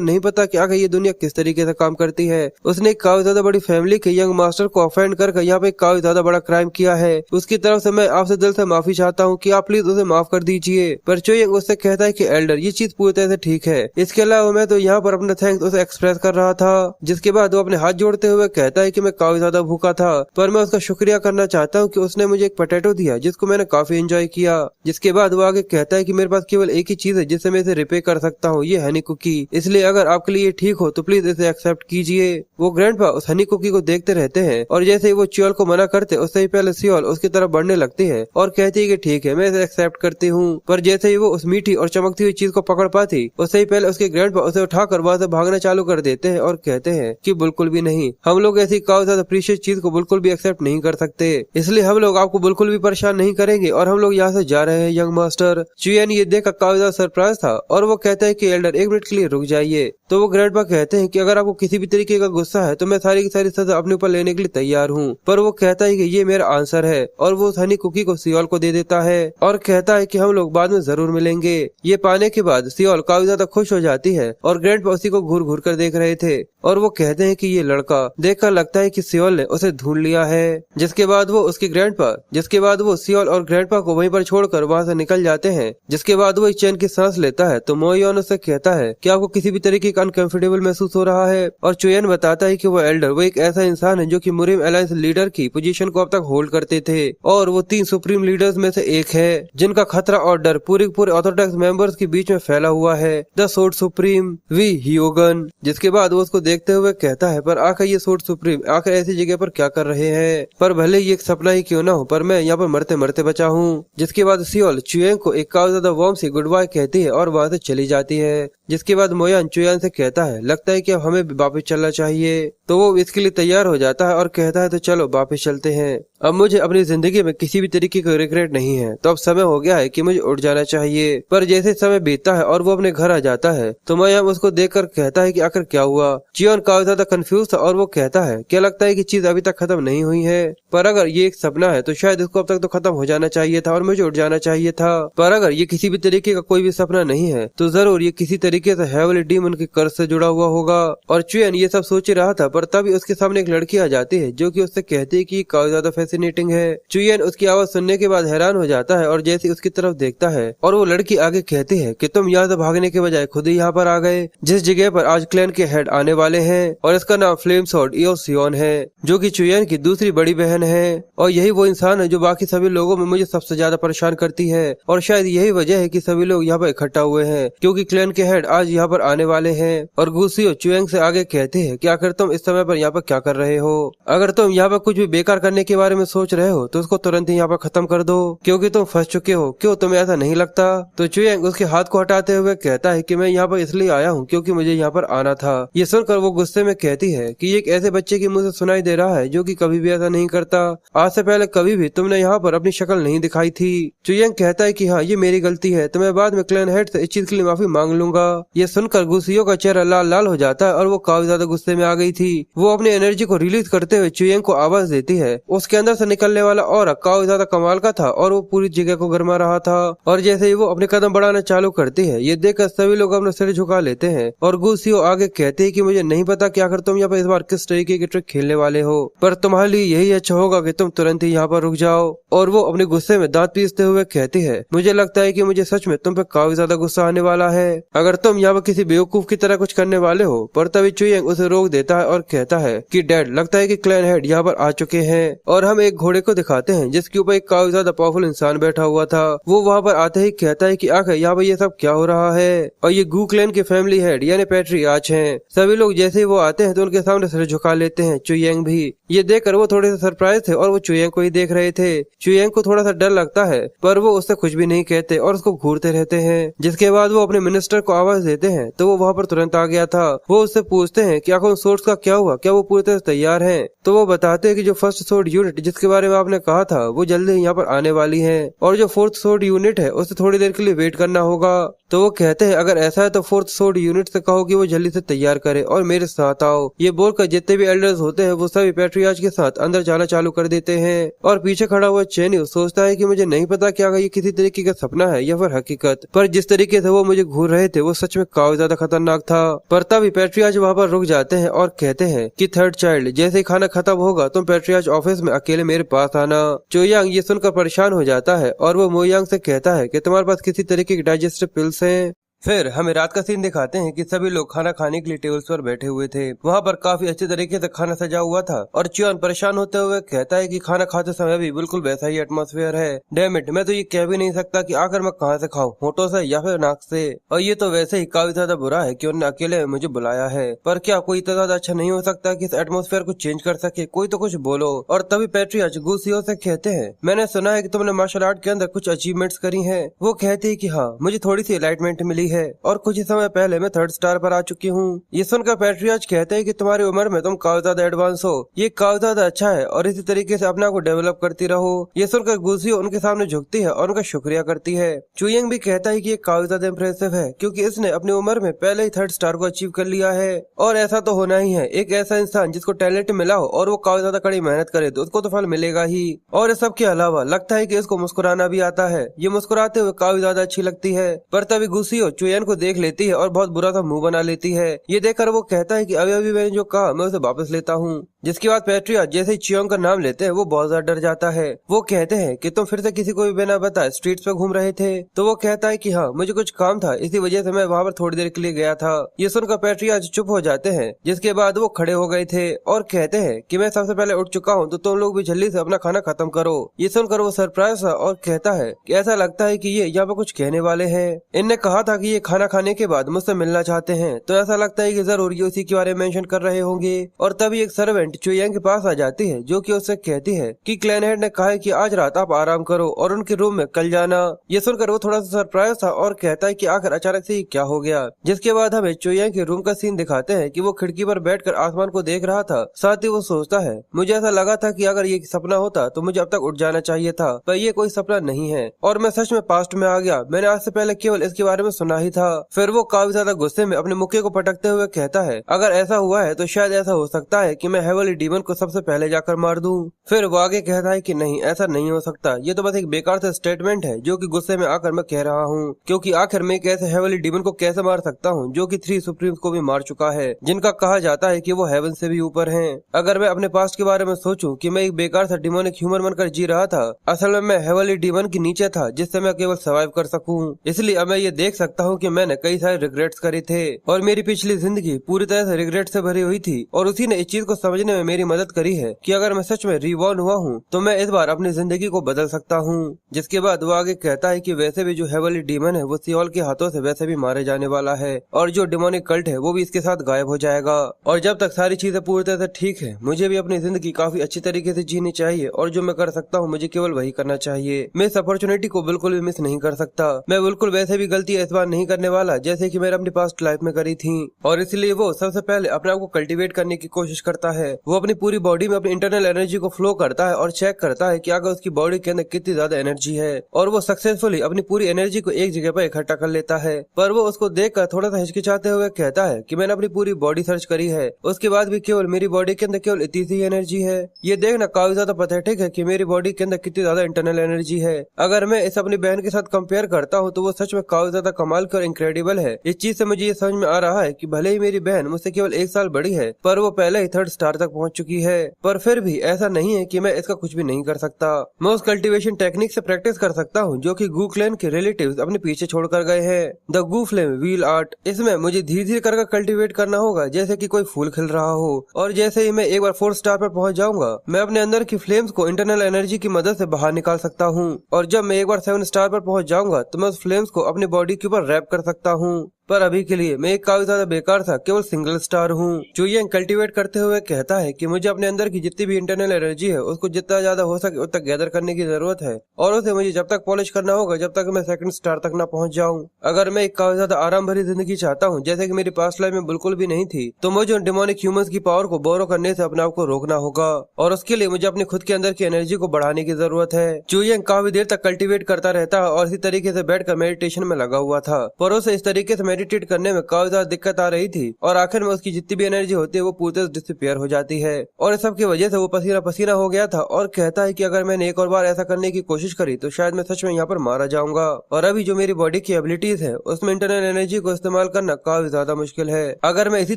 नहीं पता कि आगे ये दुनिया किस तरीके से काम करती है। उसने काफी ज्यादा बड़ी फैमिली के यंग मास्टर को ऑफेंड कर यहाँ पे काफी ज्यादा बड़ा क्राइम किया है। उसकी तरफ से मैं आपसे दिल से माफी चाहता हूँ कि आप प्लीज उसे माफ कर दीजिए। पर चोयंग उससे कहता है कि एल्डर ये चीज पूरी तरह से ठीक है, इसके अलावा मैं तो यहाँ पर अपना थैंक्स उसे एक्सप्रेस कर रहा था। जिसके बाद वो अपने हाथ जोड़ते हुए कहता है कि मैं काफी ज्यादा भूखा था, पर मैं उसका शुक्रिया करना चाहता हूँ कि उसने मुझे एक पोटैटो दिया जिसको मैंने काफी एंजॉय किया। जिसके बाद वो आगे कहता है कि मेरे पास केवल एक ही चीज है जिससे मैं इसे रिपे कर सकता हूँ, ये हनी कुकी, इसलिए अगर आपके लिए ठीक हो तो प्लीज इसे एक्सेप्ट कीजिए। वो ग्रैंडपा उस हनी कुकी को देखते रहते हैं और जैसे ही वो च्योल को मना करते उससे ही पहले सियोल उसकी तरफ बढ़ने लगती है और कहती है कि ठीक है मैं इसे एक्सेप्ट करती हूँ। पर जैसे ही वो उस मीठी और चमकती हुई चीज को पकड़ पाती उससे ही पहले उसके ग्रैंडपा उसे उठाकर वहां से भागना चालू कर देते हैं और कहते हैं कि बिल्कुल भी नहीं, हम लोग ऐसी काफी ज्यादा प्रीशियस चीज को बिल्कुल भी एक्सेप्ट नहीं कर सकते, इसलिए हम लोग आपको बिल्कुल भी परेशान नहीं करेंगे और हम लोग यहाँ से जा रहे हैं यंग मास्टर। चुयन ये देखकर काफी ज्यादा सरप्राइज था और वो कहता है कि एल्डर एक मिनट के लिए रुक जाइए। तो वो ग्रैंडपा कहते हैं कि अगर आपको किसी भी तरीके का गुस्सा है तो मैं सारी की सारी सजा अपने ऊपर लेने के लिए तैयार हूँ। पर वो कहता है कि ये मेरा आंसर है और वो हनी कुकी को सियोल को दे देता है और कहता है कि हम लोग बाद में जरूर मिलेंगे। ये पाने के बाद सियोल काफी ज्यादा खुश हो जाती है और ग्रैंडपा उसी को घूर घूर कर देख रहे थे और वो कहते हैं कि ये लड़का देखकर लगता है कि सियोल ने उसे ढूंढ लिया है। जिसके बाद वो सियोल और ग्रैंडपा को वहीं पर छोड़कर वहां से निकल जाते हैं। जिसके बाद वो चैन की सांस लेता है तो मोयोन उससे कहता है कि आपको किसी भी तरीके का अनकंफर्टेबल महसूस हो रहा है और चुयन बताता है कि वो एल्डर वो एक ऐसा इंसान है जो कि मुरिम अलायंस लीडर की पोजीशन को अब तक होल्ड करते थे और वो 3 सुप्रीम लीडर्स में से एक है जिनका खतरा और डर पूरे ऑर्थोडॉक्स मेंबर्स के बीच में फैला हुआ है, द सोर्ड सुप्रीम वी हियोगन। जिसके बाद वो उसको देखते हुए कहता है पर आखिर ये सोर्ड सुप्रीम आखिर ऐसी जगह पर क्या कर रहे हैं, पर भले ये एक सपना ही क्यों ना हो पर मैं यहाँ पर मरते मरते बचा हूँ। जिसके बाद सियोल चुयंग को एक काफी ज्यादा वार्म सी गुड बाय कहती है और वहाँ से चली जाती है। जिसके बाद मोयान चुयान से कहता है लगता है कि अब हमें वापस चलना चाहिए, तो वो इसके लिए तैयार हो जाता है और कहता है तो चलो वापस चलते हैं, अब मुझे अपनी जिंदगी में किसी भी तरीके का रिग्रेट नहीं है, तो अब समय हो गया है कि मुझे उठ जाना चाहिए। पर जैसे समय बीतता है और वो अपने घर आ जाता है तो मोयान उसको देखकर कहता है कि आखिर क्या हुआ। चियोन काफी ज्यादा कंफ्यूज था और वो कहता है क्या लगता है कि चीज अभी तक खत्म नहीं हुई है, पर अगर ये एक सपना है तो शायद इसको अब तक तो खत्म हो जाना चाहिए था और मुझे उठ जाना चाहिए था, पर अगर ये किसी भी तरीके का कोई भी सपना नहीं है तो जरूर ये किसी तरीके से हेवली डीमन के कर्ज से जुड़ा हुआ होगा। और चुयन ये सब सोच ही रहा था पर तभी उसके सामने एक लड़की आ जाती है जो कि उससे कहती है कि काफी ज्यादा फैसिनेटिंग है। चुयन उसकी आवाज सुनने के बाद हैरान हो जाता है और जैसे उसकी तरफ देखता है और वो लड़की आगे कहती है कि तुम यहाँ से भागने के बजाय खुद ही यहाँ पर आ गए, जिस जगह पर आज क्लैन के हेड आने वाले हैं और इसका नाम फ्लेम सॉर्ड ईओ सियोन है जो कि चुयन की दूसरी बड़ी बहन है। और यही वो इंसान है जो बाकी सभी लोगों में मुझे सबसे ज्यादा परेशान करती है और शायद यही वजह है कि सभी लोग यहाँ पर इकट्ठा हुए हैं क्योंकि क्लैन के हेड आज यहाँ पर आने वाले हैं। और गुसियो चुयंग से आगे कहते हैं कि आखिर तुम इस समय पर यहाँ पर क्या कर रहे हो, अगर तुम यहाँ पर कुछ भी बेकार करने के बारे में सोच रहे हो तो उसको तुरंत ही यहाँ पर खत्म कर दो क्योंकि तुम फंस चुके हो, क्यों तुम्हें ऐसा नहीं लगता। तो चुयंग उसके हाथ को हटाते हुए कहता है कि मैं यहाँ पर इसलिए आया हूँ क्योंकि मुझे यहाँ पर आना था। ये सुनकर वो गुस्से में कहती है कि एक ऐसे बच्चे की मुझे सुनाई दे रहा है जो कि कभी भी ऐसा नहीं करता, आज से पहले कभी भी तुमने यहाँ पर अपनी शक्ल नहीं दिखाई थी। चुयंग कहता है कि हाँ ये मेरी गलती है, तो मैं बाद में क्लैन हेड से इस चीज के लिए माफी मांग लूंगा। ये सुनकर गुसियो का चेहरा लाल लाल हो जाता है और वो काफी ज्यादा गुस्से में आ गई थी। वो अपनी एनर्जी को रिलीज करते हुए चुयंग को आवाज देती है। उसके अंदर से निकलने वाला और काफी ज्यादा कमाल का था और वो पूरी जगह को गरमा रहा था। और जैसे ही वो अपने कदम बढ़ाना चालू करती है ये देखकर सभी लोग अपना सिर झुका लेते हैं और गुसियो आगे कहते हैं कि मुझे नहीं पता कि आखिर तुम यहाँ पर इस बार किस तरीके की ट्रिक खेलने वाले हो, पर तुम्हारे लिए यही अच्छा होगा कि तुम तुरंत ही यहाँ पर रुक जाओ। और वो अपने गुस्से में दांत पीसते हुए कहती है मुझे लगता है कि मुझे सच में तुम पे काफी ज्यादा गुस्सा आने वाला है अगर तुम यहाँ पर किसी बेवकूफ की तरह कुछ करने वाले हो। पर तभी चुयंग उसे रोक देता है और कहता है कि डैड लगता है कि क्लैन हेड यहाँ पर आ चुके हैं। और हम एक घोड़े को दिखाते हैं जिसके ऊपर एक काफी ज्यादा पावरफुल इंसान बैठा हुआ था। वो वहाँ पर आते ही कहता है कि आखिर यहाँ पर ये सब क्या हो रहा है, और ये गू क्लैन के फैमिली हेड यानी पैट्रियार्च हैं। सभी लोग जैसे ही वो आते हैं तो उनके सामने सिर झुका लेते हैं। चुयंग भी ये देखकर वो थोड़े से सरप्राइज थे और वो चुयंग को ही देख रहे थे। चुयंग को थोड़ा सा डर लगता है पर वो उससे कुछ भी नहीं कहते और उसको घूरते रहते हैं। जिसके बाद वो अपने मिनिस्टर को आवाज देते हैं तो वो वहाँ पर तुरंत आ गया था। वो उससे पूछते हैं कि आखिर सोर्स का क्या हुआ, क्या वो पूरी तरह तैयार हैं। तो वो बताते हैं कि जो फर्स्ट सोर्ड यूनिट जिसके बारे में आपने कहा था वो जल्दी यहाँ पर आने वाली है और जो फोर्थ सोर्ड यूनिट है उसे थोड़ी देर के लिए वेट करना होगा। तो वो कहते हैं अगर ऐसा है तो फोर्थ सोर्ड यूनिट से कहो कि वो जल्दी से तैयार करे और मेरे साथ आओ। ये बोलकर जितने भी एल्डर्स होते हैं वो सभी पैट्रियार्च के साथ अंदर जाना चालू कर देते हैं और पीछे खड़ा हुआ चेन्यू सोचता है कि मुझे नहीं पता क्या ये किसी तरीके का सपना है या फिर हकीकत, पर जिस तरीके से वो मुझे घूर रहे थे वो सच में काफी ज्यादा खतरनाक था। पर तभी पैट्रियार्च वहाँ पर रुक जाते हैं और कहते हैं कि थर्ड चाइल्ड जैसे ही खाना खत्म होगा तुम पैट्रियार्च ऑफिस में अकेले मेरे पास आना। चोयांग ये सुनकर परेशान हो जाता है और वो मोयांग से कहता है कि तुम्हारे पास किसी तरीके की डाइजेस्टिव पिल्स हैं। फिर हमें रात का सीन दिखाते हैं कि सभी लोग खाना खाने के लिए टेबल्स पर बैठे हुए थे। वहाँ पर काफी अच्छे तरीके से खाना सजा हुआ था और च्योन परेशान होते हुए कहता है कि खाना खाते समय भी बिल्कुल वैसा ही एटमॉस्फेयर है। डैम इट, मैं तो ये कह भी नहीं सकता कि आखिर मैं कहाँ से खाऊं, होठों से या फिर नाक से। और ये तो वैसे ही काफी ज्यादा बुरा है कि उन्होंने अकेले मुझे बुलाया है, पर क्या कोई इतना ज्यादा अच्छा नहीं हो सकता कि इस एटमॉस्फेयर को चेंज कर सके? कोई तो कुछ बोलो। और तभी पैट्रियार्च गुसियो से कहते हैं मैंने सुना है कि तुमने मार्शल आर्ट के अंदर कुछ अचीवमेंट्स करी है। वो कहती है कि हाँ, मुझे थोड़ी सी एलाइटमेंट मिली है और कुछ समय पहले मैं थर्ड स्टार पर आ चुकी हूँ। ये सुनकर पैट्रियार्च कहते हैं कि तुम्हारी उम्र में तुम काफी ज्यादा एडवांस हो, ये काफी ज्यादा अच्छा है और इसी तरीके से अपने आप को डेवलप करती रहो। ये सुनकर गुसियो उनके सामने झुकती है और उनका शुक्रिया करती है। चुयंग भी कहता है कि ये काफी ज्यादा इम्प्रेसिव है क्योंकि इसने अपनी उम्र में पहले ही थर्ड स्टार को अचीव कर लिया है और ऐसा तो होना ही है। एक ऐसा इंसान जिसको टैलेंट मिला हो और वो काफी ज्यादा कड़ी मेहनत करे तो उसको तो फल मिलेगा ही। और इस सब के अलावा लगता है कि इसको मुस्कुराना भी आता है। ये मुस्कुराते हुए काफी ज्यादा अच्छी लगती है। पर तभी गुसियो चुयन को देख लेती है और बहुत बुरा सा मुंह बना लेती है। ये देखकर वो कहता है कि अभी मैंने जो कहा मैं उसे वापस लेता हूँ। जिसके बाद पैट्रियार्च जैसे ही चियोंग का नाम लेते हैं वो बहुत ज्यादा डर जाता है। वो कहते हैं कि तुम फिर से किसी को भी बिना बताए स्ट्रीट्स पे घूम रहे थे। तो वो कहता है कि हाँ, मुझे कुछ काम था, इसी वजह से मैं वहाँ पर थोड़ी देर के लिए गया था। ये सुनकर पैट्रियार्च चुप हो जाते हैं, जिसके बाद वो खड़े हो गए थे और कहते हैं कि मैं सबसे पहले उठ चुका हूँ तो तुम लोग भी जल्दी से अपना खाना खत्म करो। ये सुनकर वो सरप्राइज था और कहता है कि ऐसा लगता है कि ये यहाँ पर कुछ कहने वाले हैं। इनने कहा था कि ये खाना खाने के बाद मुझसे मिलना चाहते हैं, तो ऐसा लगता है कि जरूर ये उसी के बारे में मेंशन कर रहे होंगे। और तभी एक सर्वेंट चुयंग के पास आ जाती है जो कि उससे कहती है कि क्लैनहेड ने कहा है कि आज रात आप आराम करो और उनके रूम में कल जाना। ये सुनकर वो थोड़ा सा सरप्राइज था और कहता है कि आखिर अचानक से क्या हो गया। जिसके बाद हमें चुयंग के रूम का सीन दिखाते हैं कि वो खिड़की पर बैठकर आसमान को देख रहा था। साथ ही वो सोचता है मुझे ऐसा लगा था कि अगर ये सपना होता तो मुझे अब तक उठ जाना चाहिए था, पर ये कोई सपना नहीं है और मैं सच में पास्ट में आ गया। मैंने आज से पहले केवल इसके बारे में सुना ही था। फिर वो काफी ज्यादा गुस्से में अपने मुक्के को पटकते हुए कहता है अगर ऐसा हुआ है तो शायद ऐसा हो सकता है कि मैं हेवली डीमन को सबसे पहले जाकर मार दूं। फिर वो आगे कहता है कि नहीं, ऐसा नहीं हो सकता, ये तो बस एक बेकार सा स्टेटमेंट है जो कि गुस्से में आकर मैं कह रहा हूँ, क्योंकि आखिर मैं एक ऐसे हेवली डीमन को कैसे मार सकता हूँ जो कि 3 सुप्रीम्स को भी मार चुका है, जिनका कहा जाता है कि वो हेवन से भी ऊपर हैं। अगर मैं अपने पास्ट के बारे में सोचूं कि मैं एक बेकार सा डिमोनिक ह्यूमन बनकर जी रहा था, असल में मैं हेवली डीमन के नीचे था जिससे मैं केवल सर्वाइव कर सकूं। इसलिए अब मैं ये देख सकता हूँ कि मैंने कई सारे रिग्रेट्स करे थे और मेरी पिछली जिंदगी पूरी तरह से रिग्रेट से भरी हुई थी और उसी ने इस चीज को समझने में मेरी मदद करी है कि अगर मैं सच में रिबॉर्न हुआ हूँ तो मैं इस बार अपनी जिंदगी को बदल सकता हूँ। जिसके बाद वो आगे कहता है कि वैसे भी जो हेवली डीमन है वो सियोल के हाथों से वैसे भी मारे जाने वाला है और जो डिमोनिक कल्ट है वो भी इसके साथ गायब हो जाएगा। और जब तक सारी चीजें पूरी तरह से ठीक है, मुझे भी अपनी जिंदगी काफी अच्छी तरीके से जीनी चाहिए और जो मैं कर सकता हूँ मुझे केवल वही करना चाहिए। मैं इस अपॉर्चुनिटी को बिल्कुल भी मिस नहीं कर सकता। मैं बिल्कुल वैसे भी गलती इस बार नहीं करने वाला जैसे कि मैंने अपनी पास्ट लाइफ में करी थी। और इसलिए वो सबसे पहले अपने आप को कल्टीवेट करने की कोशिश करता है। वो अपनी पूरी बॉडी में अपनी इंटरनल एनर्जी को फ्लो करता है और चेक करता है कि अगर उसकी बॉडी के अंदर कितनी ज्यादा एनर्जी है और वो सक्सेसफुली अपनी पूरी एनर्जी को एक जगह पर इकट्ठा कर लेता है। पर वो उसको देखकर थोड़ा सा हिचकिचाते हुए कहता है कि मैंने अपनी पूरी बॉडी सर्च करी है, उसके बाद भी केवल मेरी बॉडी के अंदर केवल इतनी सी एनर्जी है। ये देखना काफी ज्यादा पैथेटिक है कि मेरी बॉडी के अंदर कितनी ज्यादा इंटरनल एनर्जी है। अगर मैं इस अपनी बहन के साथ कंपेयर करता हूँ तो वो सच में काफी ज्यादा कमाल की और इनक्रेडिबल है। इस चीज से मुझे ये समझ में आ रहा है कि भले ही मेरी बहन मुझसे केवल 1 साल बड़ी है पर वो पहले ही 3rd स्टार तक पहुंच चुकी है। पर फिर भी ऐसा नहीं है कि मैं इसका कुछ भी नहीं कर सकता। मैं उस कल्टीवेशन टेक्निक से प्रैक्टिस कर सकता हूँ जो कि गू क्लैन के रिलेटिव्स अपने पीछे छोड़कर गए हैं, the goo flame wheel art. इसमें मुझे धीरे धीरे कर कल्टीवेट करना होगा जैसे कि कोई फूल खिल रहा हो और जैसे ही मैं एक बार 4th स्टार पर पहुंच जाऊंगा मैं अपने अंदर की फ्लेम्स को इंटरनल एनर्जी की मदद से बाहर निकाल सकता हूँ और जब मैं एक बार 7 स्टार पर पहुंच जाऊंगा तो मैं उस फ्लेम्स को अपनी बॉडी के ऊपर रैप कर सकता हूँ। पर अभी के लिए मैं एक काफी ज्यादा बेकार था केवल सिंगल स्टार हूँ। चुयंग कल्टीवेट करते हुए कहता है कि मुझे अपने अंदर की जितनी भी इंटरनल एनर्जी है उसको जितना ज्यादा हो सके उतना गैदर करने की जरूरत है और उसे मुझे जब तक पॉलिश करना होगा जब तक मैं सेकंड स्टार तक ना पहुंच जाऊं। अगर मैं एक काफी ज्यादा आराम भरी जिंदगी चाहता हूं जैसे कि मेरी पास्ट लाइफ में बिल्कुल भी नहीं थी तो मुझे उन डिमोनिक ह्यूमंस की पावर को बोरो करने से अपने आप को रोकना होगा और उसके लिए मुझे अपने खुद के अंदर की एनर्जी को बढ़ाने की जरूरत है। चुयंग काफी देर तक कल्टीवेट करता रहता है और इसी तरीके से बैठकर मेडिटेशन में लगा हुआ था पर उसे इस तरीके से मेडिटेट करने में काफी ज्यादा दिक्कत आ रही थी और आखिर में उसकी जितनी भी एनर्जी होती है वो पूरी डिसअपियर हो जाती है और इस सब की वजह से वो पसीना पसीना हो गया था और कहता है कि अगर मैंने एक और बार ऐसा करने की कोशिश करी तो शायद मैं सच में यहाँ पर मारा जाऊंगा और अभी जो मेरी बॉडी की एबिलिटीज है उसमें इंटरनल एनर्जी को इस्तेमाल करना काफी ज्यादा मुश्किल है। अगर मैं इसी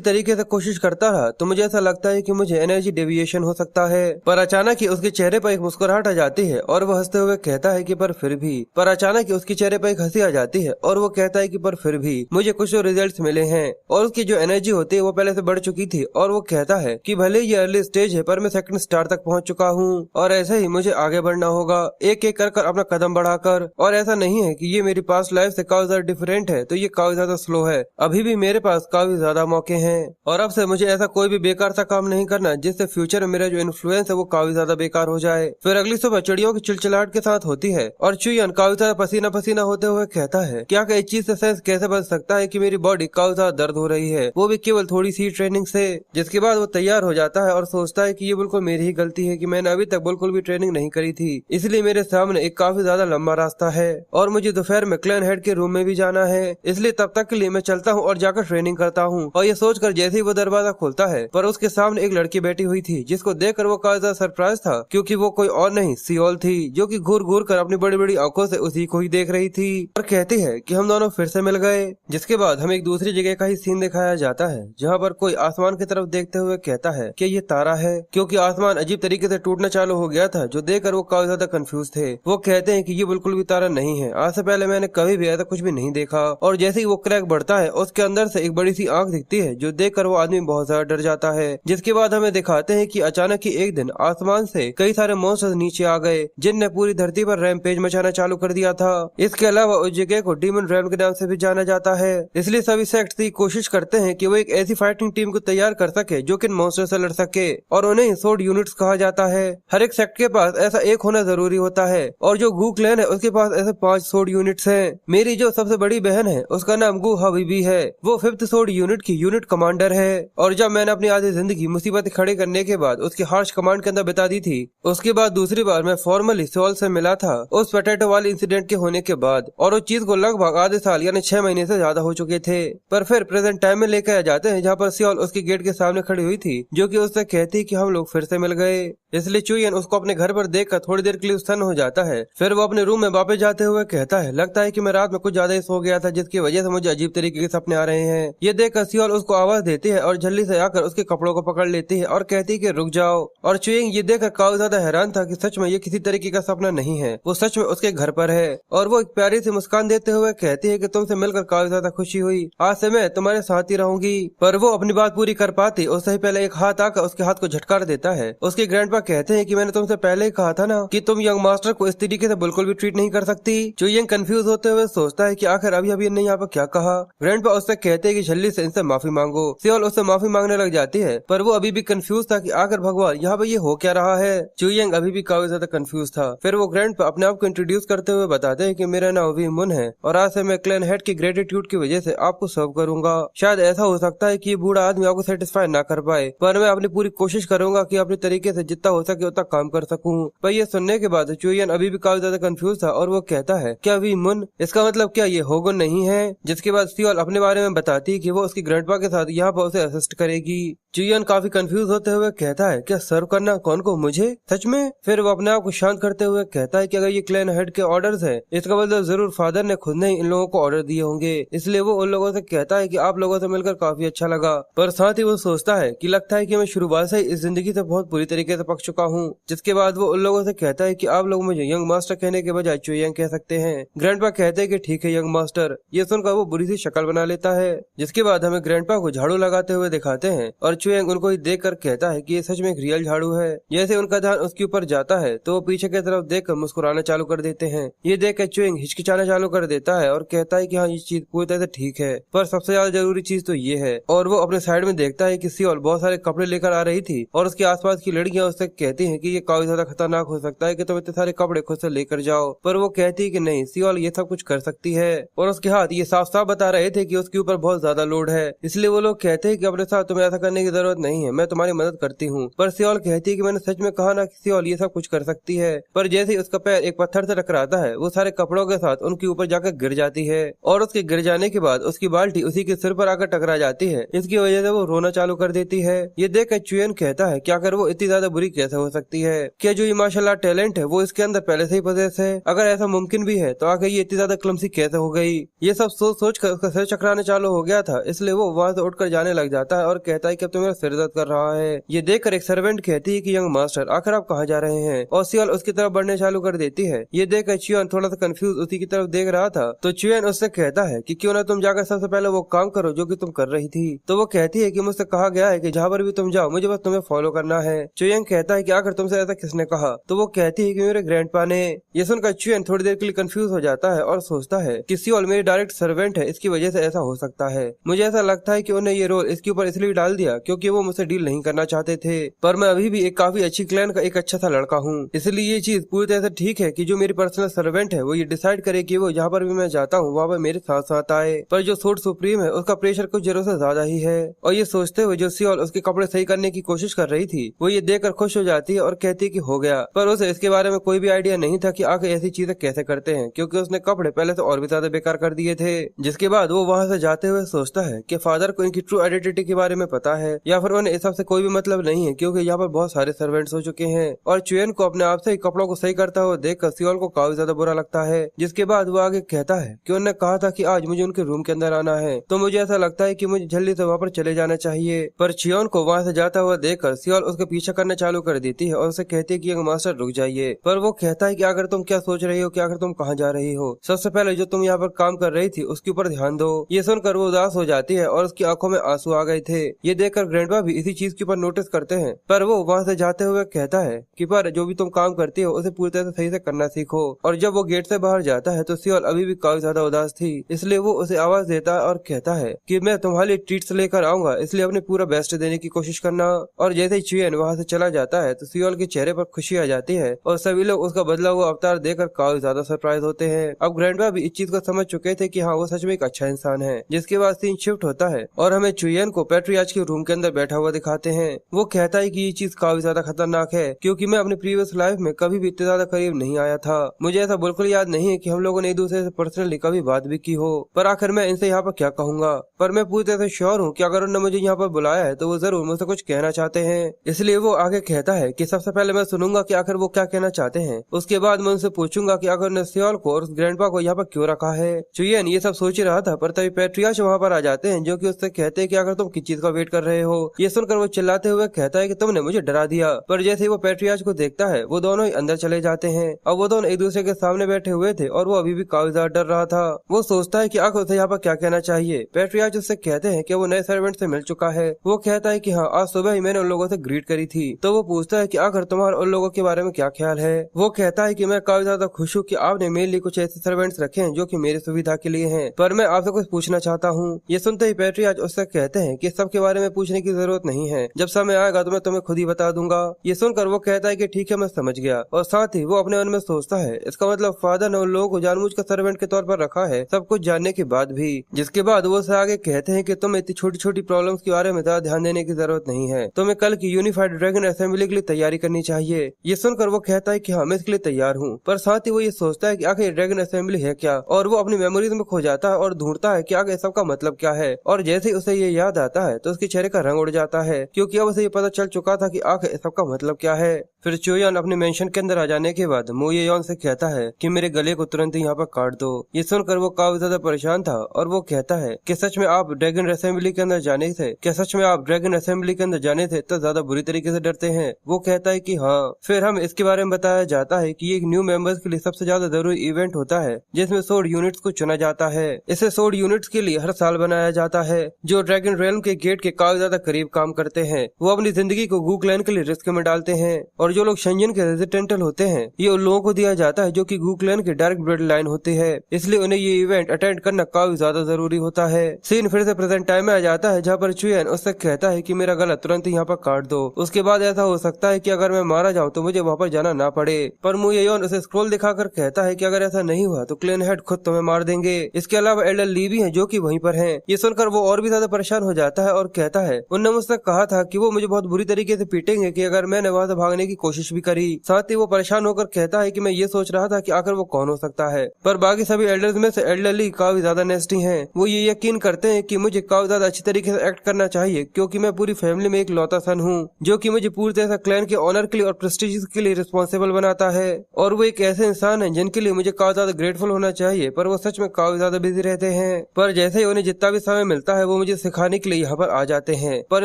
तरीके से कोशिश करता रहा तो मुझे ऐसा लगता है कि मुझे एनर्जी डेविएशन हो सकता है। पर अचानक ही उसके चेहरे पर एक मुस्कुराहट आ जाती है और वो हंसते हुए कहता है कि पर अचानक ही उसके चेहरे पर एक हंसी आ जाती है और वो कहता है कि पर फिर भी मुझे कुछ रिजल्ट्स मिले हैं और उसकी जो एनर्जी होती है वो पहले से बढ़ चुकी थी और वो कहता है कि भले ये अर्ली स्टेज है पर मैं सेकंड स्टार तक पहुंच चुका हूँ और ऐसे ही मुझे आगे बढ़ना होगा एक एक कर अपना कदम बढ़ाकर। और ऐसा नहीं है कि ये मेरी पास्ट लाइफ से काफी ज्यादा डिफरेंट है तो ये काफी ज्यादा स्लो है, अभी भी मेरे पास काफी ज्यादा मौके हैं और अब से मुझे ऐसा कोई भी बेकार सा काम नहीं करना जिससे फ्यूचर में मेरा जो इन्फ्लुएंस है वो काफी ज्यादा बेकार हो जाए। फिर अगली सुबह चिड़ियों की चिलचिलाहट के साथ होती है और चुयन काफी ज्यादा पसीना पसीना होते हुए कहता है क्या इस चीज से सेंस कैसे बन सकता है कि मेरी बॉडी काफी ज्यादा दर्द हो रही है वो भी केवल थोड़ी सी ट्रेनिंग से। जिसके बाद वो तैयार हो जाता है और सोचता है कि ये बिल्कुल मेरी ही गलती है कि मैंने अभी तक बिल्कुल भी ट्रेनिंग नहीं करी थी इसलिए मेरे सामने एक काफी ज्यादा लंबा रास्ता है और मुझे दोपहर में क्लैन हेड के रूम में भी जाना है इसलिए तब तक के लिए मैं चलता हूँ और जाकर ट्रेनिंग करता हूँ। और ये सोचकर जैसे ही वो दरवाजा खोलता है पर उसके सामने एक लड़की बैठी हुई थी जिसको देखकर वो काफी ज्यादा सरप्राइज था क्योंकि वो कोई और नहीं सियोल थी जो कि घूर घूर कर अपनी बड़ी बड़ी आंखों से उसी को ही देख रही थी और कहती है कि हम दोनों फिर से मिल गए। जिसके बाद हमें एक दूसरी जगह का ही सीन दिखाया जाता है जहाँ पर कोई आसमान की तरफ देखते हुए कहता है कि ये तारा है क्योंकि आसमान अजीब तरीके से टूटना चालू हो गया था जो देखकर वो काफी ज्यादा कंफ्यूज थे। वो कहते हैं कि ये बिल्कुल भी तारा नहीं है, आज से पहले मैंने कभी भी ऐसा कुछ भी नहीं देखा। और जैसे ही वो क्रैक बढ़ता है उसके अंदर से एक बड़ी सी आंख दिखती है जो देखकर वो आदमी बहुत ज्यादा डर जाता है। जिसके बाद हमें दिखाते हैं कि अचानक ही एक दिन आसमान से कई सारे मॉन्स्टर्स नीचे आ गए जिनने पूरी धरती पर रैम्पेज मचाना चालू कर दिया था। इसके अलावा उस जगह को डीमन रैम के नाम से भी जाना जाता है इसलिए सभी सेक्ट्स की कोशिश करते हैं कि वो एक ऐसी फाइटिंग टीम को तैयार कर सके जो कि मॉन्स्टर से लड़ सके और उन्हें सोर्ड यूनिट्स कहा जाता है। हर एक सेक्ट के पास ऐसा एक होना जरूरी होता है और जो गू क्लैन है उसके पास ऐसे 5 सोर्ड यूनिट्स हैं। मेरी जो सबसे बड़ी बहन है उसका नाम गू हबीबी है, वो 5th सोर्ड यूनिट की यूनिट कमांडर है और जब मैंने अपनी आधी जिंदगी मुसीबत खड़े करने के बाद उसकी हार्श कमांड के अंदर बिता दी थी उसके बाद दूसरी बार मैं फॉर्मली सियोल से मिला था उस पोटैटो वाले इंसिडेंट के होने के बाद और उस चीज को लगभग आधे साल यानी 6 महीने से ज्यादा हो चुके थे। पर फिर प्रेजेंट टाइम में लेकर आ जाते हैं जहाँ पर सियोल उसके गेट के सामने खड़ी हुई थी जो कि उससे कहती कि हम लोग फिर से मिल गए। इसलिए चुयन उसको अपने घर पर देखकर थोड़ी देर के लिए स्तन हो जाता है। फिर वो अपने रूम में वापस जाते हुए कहता है लगता है कि मैं रात में कुछ ज्यादा ही सो गया था जिसकी वजह से मुझे अजीब तरीके के सपने आ रहे हैं। ये देखकर सियोल उसको आवाज देती है और जल्दी से आकर उसके कपड़ों को पकड़ लेती है और कहती है कि रुक जाओ। और चुयंग ये देखकर काफी ज्यादा हैरान था कि सच में ये किसी तरीके का सपना नहीं है, वो सच में उसके घर पर है। और वो एक प्यारी सी मुस्कान देते हुए कहती है कि तुमसे मिलकर काफी ज्यादा खुशी हुई, आज से मैं तुम्हारे साथ ही रहूंगी। पर वो अपनी बात पूरी कर पाती उससे ही पहले एक हाथ आकर उसके हाथ को झटकार देता है। उसके ग्रैंडपा कहते हैं कि मैंने तुमसे पहले ही कहा था ना कि तुम यंग मास्टर को इस तरीके से बिल्कुल भी ट्रीट नहीं कर सकती। चुयंग कंफ्यूज होते हुए सोचता है कि आखिर अभी ने यहाँ पर क्या कहा। ग्रैंडपा उससे कहते हैं कि जल्दी से इनसे माफी मांगो। सियोल उससे माफी मांगने लग जाती है पर वो अभी भी कंफ्यूज था कि आखिर भगवान यहाँ पे ये हो क्या रहा है। चुयंग अभी भी काफी ज्यादा कंफ्यूज था। फिर वो ग्रैंडपा अपने आप को इंट्रोड्यूस करते हुए बताते हैं कि मेरा नाम वी मुन है और आज से मैं क्लैन हेड की ग्रेटिट्यूड की वजह से आपको सर्व करूंगा। शायद ऐसा हो सकता है कि ये बूढ़ा आदमी आपको सेटिस्फाई ना कर पाए पर मैं अपनी पूरी कोशिश करूंगा कि अपने तरीके से जितना हो सके उतना काम कर सकूं। पर ये सुनने के बाद चुयन अभी भी काफी ज्यादा कंफ्यूज था और वो कहता है क्या वी मुन, इसका मतलब क्या ये होगन नहीं है। जिसके बाद सियोल अपने बारे में बताती है कि वो उसकी ग्रैंडपा के साथ यहाँ पर उसे असिस्ट करेगी। चुयन काफी कंफ्यूज होते हुए कहता है क्या सर्व करना कौन को, मुझे सच में। फिर वो अपने आप को शांत करते हुए कहता है कि अगर ये क्लैन हेड के ऑर्डर्स है इसका मतलब जरूर फादर ने खुद ने इन लोगों को ऑर्डर दिए होंगे। इसलिए वो उन लोगों से कहता है कि आप लोगों से मिलकर काफी अच्छा लगा पर साथ ही वो सोचता है कि लगता है कि मैं शुरुआत से इस जिंदगी से बहुत बुरी तरीके से पक चुका हूँ। जिसके बाद वो उन लोगों से कहता है कि आप लोग मुझे यंग मास्टर कहने के बजाय चुयंग कह सकते हैं। ग्रैंडपा कहते हैं कि ठीक है यंग मास्टर। ये सुनकर वो बुरी सी शक्ल बना लेता है। जिसके बाद हमें ग्रैंडपा को झाड़ू लगाते हुए दिखाते हैं और चुयंग उनको ही देख कर कहता है कि ये सच में एक रियल झाड़ू है। जैसे उनका ध्यान उसके ऊपर जाता है तो वो पीछे की तरफ देख कर मुस्कुराना चालू कर देते हैं। ये देख कर चुयंग हिचकिचाना चालू कर देता है और कहता है कि हाँ ये चीज पूरी तरह से ठीक है, पर सबसे ज्यादा जरूरी चीज तो ये है। और वो अपने साइड में देखता है कि सियोल बहुत सारे कपड़े लेकर आ रही थी और उसके आसपास की लड़कियां उससे कहती हैं कि ये काफी ज्यादा खतरनाक हो सकता है कि तुम इतने सारे कपड़े खुद से लेकर जाओ, पर वो कहती है कि नहीं, सियोल ये सब कुछ कर सकती है। और उसके हाथ ये साफ साफ बता रहे थे कि उसके ऊपर बहुत ज्यादा लोड है, इसलिए वो लोग कहते हैं कि अपने साथ तुम्हें ऐसा करने की जरूरत नहीं है, मैं तुम्हारी मदद करती हूँ। पर सियोल कहती है कि मैंने सच में कहा ना कि सियोल ये सब कुछ कर सकती है। पर जैसे ही उसका पैर एक पत्थर से टकराता है वो सारे कपड़ों के साथ उनके ऊपर जाकर गिर जाती है और उसके गिर जाने के बाद उसकी बाल्टी उसी के सिर पर आकर टकरा जाती है। इसकी वजह से वो रोना चालू कर देती है। ये देखकर चुयन कहता है क्या कर वो इतनी ज्यादा बुरी कैसे हो सकती है, क्या जो ये माशाल्लाह टैलेंट है वो इसके अंदर पहले से ही पजेस है, अगर ऐसा मुमकिन भी है तो आखिर ये इतनी ज्यादा क्लमसी कैसे हो गई। ये सब सोच सोच कर उसका सिर चकराने चालू हो गया था, इसलिए वो वहाँ से उठकर जाने लग जाता है और कहता है कि अब तो मेरा सिर दर्द कर रहा है। ये देखकर एक सर्वेंट कहती है कि यंग मास्टर आखिर आप कहाँ जा रहे हैं, और सियोल उसकी तरफ बढ़ने चालू कर देती है। ये देखकर चुयन थोड़ा सा कंफ्यूज उसी की तरफ देख रहा था तो चुयन उससे कहता है कि क्यों ना तुम जाकर सबसे पहले वो काम करो जो कि तुम कर रही थी। तो वो कहती है कि मुझसे कहा गया है कि जहाँ पर भी तुम जाओ मुझे बस तुम्हें फॉलो करना है। चुयंग कहता है कि आखिर तुमसे ऐसा किसने कहा, तो वो कहती है कि मेरे ग्रैंडपा ने। ये सुनकर चुयन थोड़ी देर के लिए कंफ्यूज हो जाता है और सोचता है कि सियोल मेरी डायरेक्ट सर्वेंट है, इसकी वजह से ऐसा हो सकता है। मुझे ऐसा लगता है कि उन्हें ये रोल इसके ऊपर इसलिए डाल दिया क्योंकि वो मुझसे डील नहीं करना चाहते थे, पर मैं अभी भी एक काफी अच्छी क्लैन का एक अच्छा सा लड़का हूँ, इसलिए ये चीज पूरी तरह से ठीक है कि जो मेरी पर्सनल सर्वेंट है वो ये डिसाइड करे कि वो जहाँ पर भी मैं जाता हूँ वहाँ पर मेरे साथ साथ आए। पर जो सूट सुप्रीम है उसका प्रेशर कुछ जरूर से ज्यादा ही है। और ये सोचते हुए जो सियोल उसके कपड़े सही करने की कोशिश कर रही थी वो ये देखकर खुश हो जाती है और कहती है कि हो गया, पर उसे इसके बारे में कोई भी आइडिया नहीं था कि आखिर ऐसी चीजें कैसे करते हैं क्योंकि उसने कपड़े पहले से और भी ज्यादा बेकार कर दिए थे। जिसके बाद वो वहाँ से जाते हुए सोचता है कि फादर को इनकी ट्रू आइडेंटिटी के बारे में पता है या फिर उन्हें इस सब से कोई भी मतलब नहीं है क्योंकि यहाँ पर बहुत सारे सर्वेंट्स हो चुके हैं। और चुयन को अपने आप से ही कपड़ों को सही करता हुआ देखकर सियोल को काफी ज्यादा बुरा लगता है। जिसके बाद वो आगे कहता है कि उन्होंने कहा था कि आज मुझे उनके रूम के अंदर आना है, तो मुझे ऐसा लगता है कि मुझे जल्दी से वहाँ पर चले जाना चाहिए। पर चियोन को वहाँ से जाता हुआ देखकर सियोल उसके पीछे करना चालू कर देती है और उसे कहती है कि यंग मास्टर रुक जाइए। पर वो कहता है कि अगर तुम क्या सोच रही हो, कि अगर तुम कहाँ जा रही हो, सबसे पहले जो तुम यहाँ पर काम कर रही थी उसके ऊपर ध्यान दो। ये सुनकर वो उदास हो जाती है और उसकी आंखों में आंसू आ गए थे। ये देखकर ग्रैंडपा भी इसी चीज के ऊपर नोटिस करते हैं, पर वो वहाँ से जाते हुए कहता है कि पर जो भी तुम काम करती हो उसे पूरी तरह से सही से करना सीखो। और जब वो गेट से बाहर जाता है तो सियोल अभी भी काफी ज्यादा उदास थी, इसलिए वो उसे आवाज देता है और कहता है कि मैं तुम्हारे ट्रीट्स लेकर आऊंगा, इसलिए अपने पूरा बेस्ट देने की कोशिश करना। और जैसे ही चुयन वहाँ से चला जाता है तो सियोल के चेहरे पर खुशी आ जाती है और सभी लोग उसका बदला हुआ अवतार देखकर काफी ज्यादा सरप्राइज होते हैं। अब ग्रैंडपा भी इस चीज को समझ चुके थे कि हाँ वो सच में एक अच्छा इंसान है। जिसके बाद सीन शिफ्ट होता है और हमें चुयन को पेट्रियार्च के रूम के अंदर बैठा हुआ दिखाते हैं। वो कहता है कि ये चीज काफी ज्यादा खतरनाक है क्योंकि मैं अपनी प्रीवियस लाइफ में कभी भी इतने ज्यादा करीब नहीं आया था। मुझे ऐसा बिल्कुल याद नहीं है कि हम लोगों ने एक दूसरे से पर्सनली कभी बात भी की हो, पर आखिर मैं इनसे यहाँ पर क्या कहूँगा। पर मैं पूरी तरह से श्योर हूँ कि अगर उन्होंने मुझे यहाँ पर बुलाया है तो वो जरूर मुझसे कुछ कहना चाहते हैं। इसलिए वो आगे कहता है कि सबसे पहले मैं सुनूंगा कि आखिर वो क्या कहना चाहते हैं, उसके बाद मैं उनसे पूछूंगा कि आखिर उन्होंने सियोल को और उस ग्रैंडपा को यहाँ पर क्यों रखा है। चुयन ये सब सोच ही रहा था, पर तभी पेट्रियार्च वहाँ पर आ जाते हैं जो कि उससे कहते हैं कि अगर तुम किस चीज का वेट कर रहे हो। ये सुनकर वो चिल्लाते हुए कहता है कि तुमने मुझे डरा दिया। पर जैसे ही वो पेट्रियार्च को देखता है वो दोनों ही अंदर चले जाते हैं और वो दोनों एक दूसरे के सामने बैठे हुए थे और वो अभी भी काफी ज्यादा डर रहा था। वो सोचता है कि आखिर उसे यहाँ पर क्या कहना चाहिए। पेट्रियार्च उससे कहते हैं कि वो नए सर्वेंट से मिल चुका है। वो कहता है कि हाँ आज सुबह ही मैंने उन लोगों से ग्रीट करी थी। तो वो पूछता है कि आखिर तुम्हारा उन लोगों के बारे में क्या ख्याल है। वो कहता है कि मैं काफी ज्यादा खुश हूँ कि आपने मेरे लिए कुछ ऐसे सर्वेंट्स रखे हैं जो कि मेरी सुविधा के लिए हैं, पर मैं आपसे कुछ पूछना चाहता हूँ। ये सुनते ही पेट्रियार्च उससे कहते हैं कि सब के बारे में पूछने की जरूरत नहीं है, जब समय आएगा तो मैं तुम्हें खुद ही बता दूंगा। ये सुनकर वो कहता है कि ठीक है मैं समझ गया, और साथ ही वो अपने मन में सोचता है इसका मतलब फादर ने उन लोगों को जानबूझकर सर्वेंट के तौर पर रखा है, सब कुछ जानने के बाद भी। जिसके बाद वो उससे आगे कहते हैं कि तुम्हें इतनी छोटी छोटी प्रॉब्लम्स के बारे में ज्यादा ध्यान देने की जरूरत नहीं है, तुम्हें कल की यूनिफाइड ड्रैगन असेंबली के लिए तैयारी करनी चाहिए। ये सुनकर वो कहता है कि हाँ मैं इसके लिए तैयार हूँ, पर साथ ही वो ये सोचता है कि आखिर ड्रैगन असेंबली है क्या, और वो अपनी मेमोरीज में खो जाता है और ढूंढता है कि आगे सबका मतलब क्या है। और जैसे ही उसे ये याद आता है तो उसके चेहरे का रंग उड़ जाता है क्योंकि अब उसे ये पता चल चुका था कि आखिर सबका मतलब क्या है। फिर चोयान अपने मेंशन के अंदर आ जाने के बाद मोयेयोन से कहता है कि मेरे गले को तुरंत ही यहाँ पर काट दो। ये सुनकर वो काफी ज्यादा परेशान था और वो कहता है कि सच में आप ड्रैगन असेंबली के अंदर जाने थे, क्या सच में आप ड्रैगन असेंबली के अंदर जाने थे तो ज्यादा बुरी तरीके से डरते हैं। हैं? वो कहता है कि हाँ। फिर हम इसके बारे में बताया जाता है कि ये एक न्यू मेंबर्स के लिए सबसे ज्यादा जरूरी इवेंट होता है जिसमें सोड यूनिट्स को चुना जाता है। इसे सोड यूनिट्स के लिए हर साल बनाया जाता है जो ड्रैगन रेल्म के गेट के काफी ज्यादा करीब काम करते हैं। वो अपनी जिंदगी को गू क्लैन के लिए रिस्क में डालते हैं और जो लोग शंजन के रेजिडेंटल होते हैं ये उन लोगों को दिया जाता है जो कि गू क्लैन के डायरेक्ट ब्लड लाइन होती है, इसलिए उन्हें ये इवेंट अटेंड करना काफी ज्यादा जरूरी होता है। सीन फिर से प्रेजेंट टाइम में आ जाता है जहाँ पर चुयन उससे कहता है कि मेरा गला तुरंत यहाँ पर काट दो। उसके बाद ऐसा हो सकता है कि अगर मैं मारा जाऊँ तो मुझे वहाँ पर जाना ना पड़े, पर मुयेयोन उसे स्क्रोल दिखाकर कहता है कि अगर ऐसा नहीं हुआ तो क्लेन हेड खुद तुम्हें मार देंगे। इसके अलावा एल्डर ली भी है जो कि वहीं पर हैं। ये सुनकर वो और भी ज्यादा परेशान हो जाता है और कहता है उनने मुझसे कहा था कि वो मुझे बहुत बुरी तरीके से पीटेंगे कि अगर मैंने वहाँ से भागने की कोशिश भी करी। साथ ही वो परेशान होकर कहता है कि मैं ये सोच रहा था कि आखिर वो कौन हो सकता है, पर बाकी सभी एल्डर्स में से एल्डर ली काफी ज्यादा नेस्टी हैं। वो ये यकीन करते हैं कि मुझे काफी ज्यादा अच्छी तरीके से एक्ट करना चाहिए क्योंकि मैं पूरी फैमिली में एक लौता सन हूँ जो कि मुझे पूरी तरह से क्लैन के ऑनर के लिए और प्रेस्टीज के लिए रिस्पॉन्सिबल बनाता है। और वो एक ऐसे इंसान है जिनके लिए मुझे काफी ज्यादा ग्रेटफुल होना चाहिए, पर वो सच में काफी ज्यादा बिजी रहते हैं। पर जैसे ही उन्हें जितना भी समय मिलता है वो मुझे सिखाने के लिए यहाँ पर आ जाते हैं। पर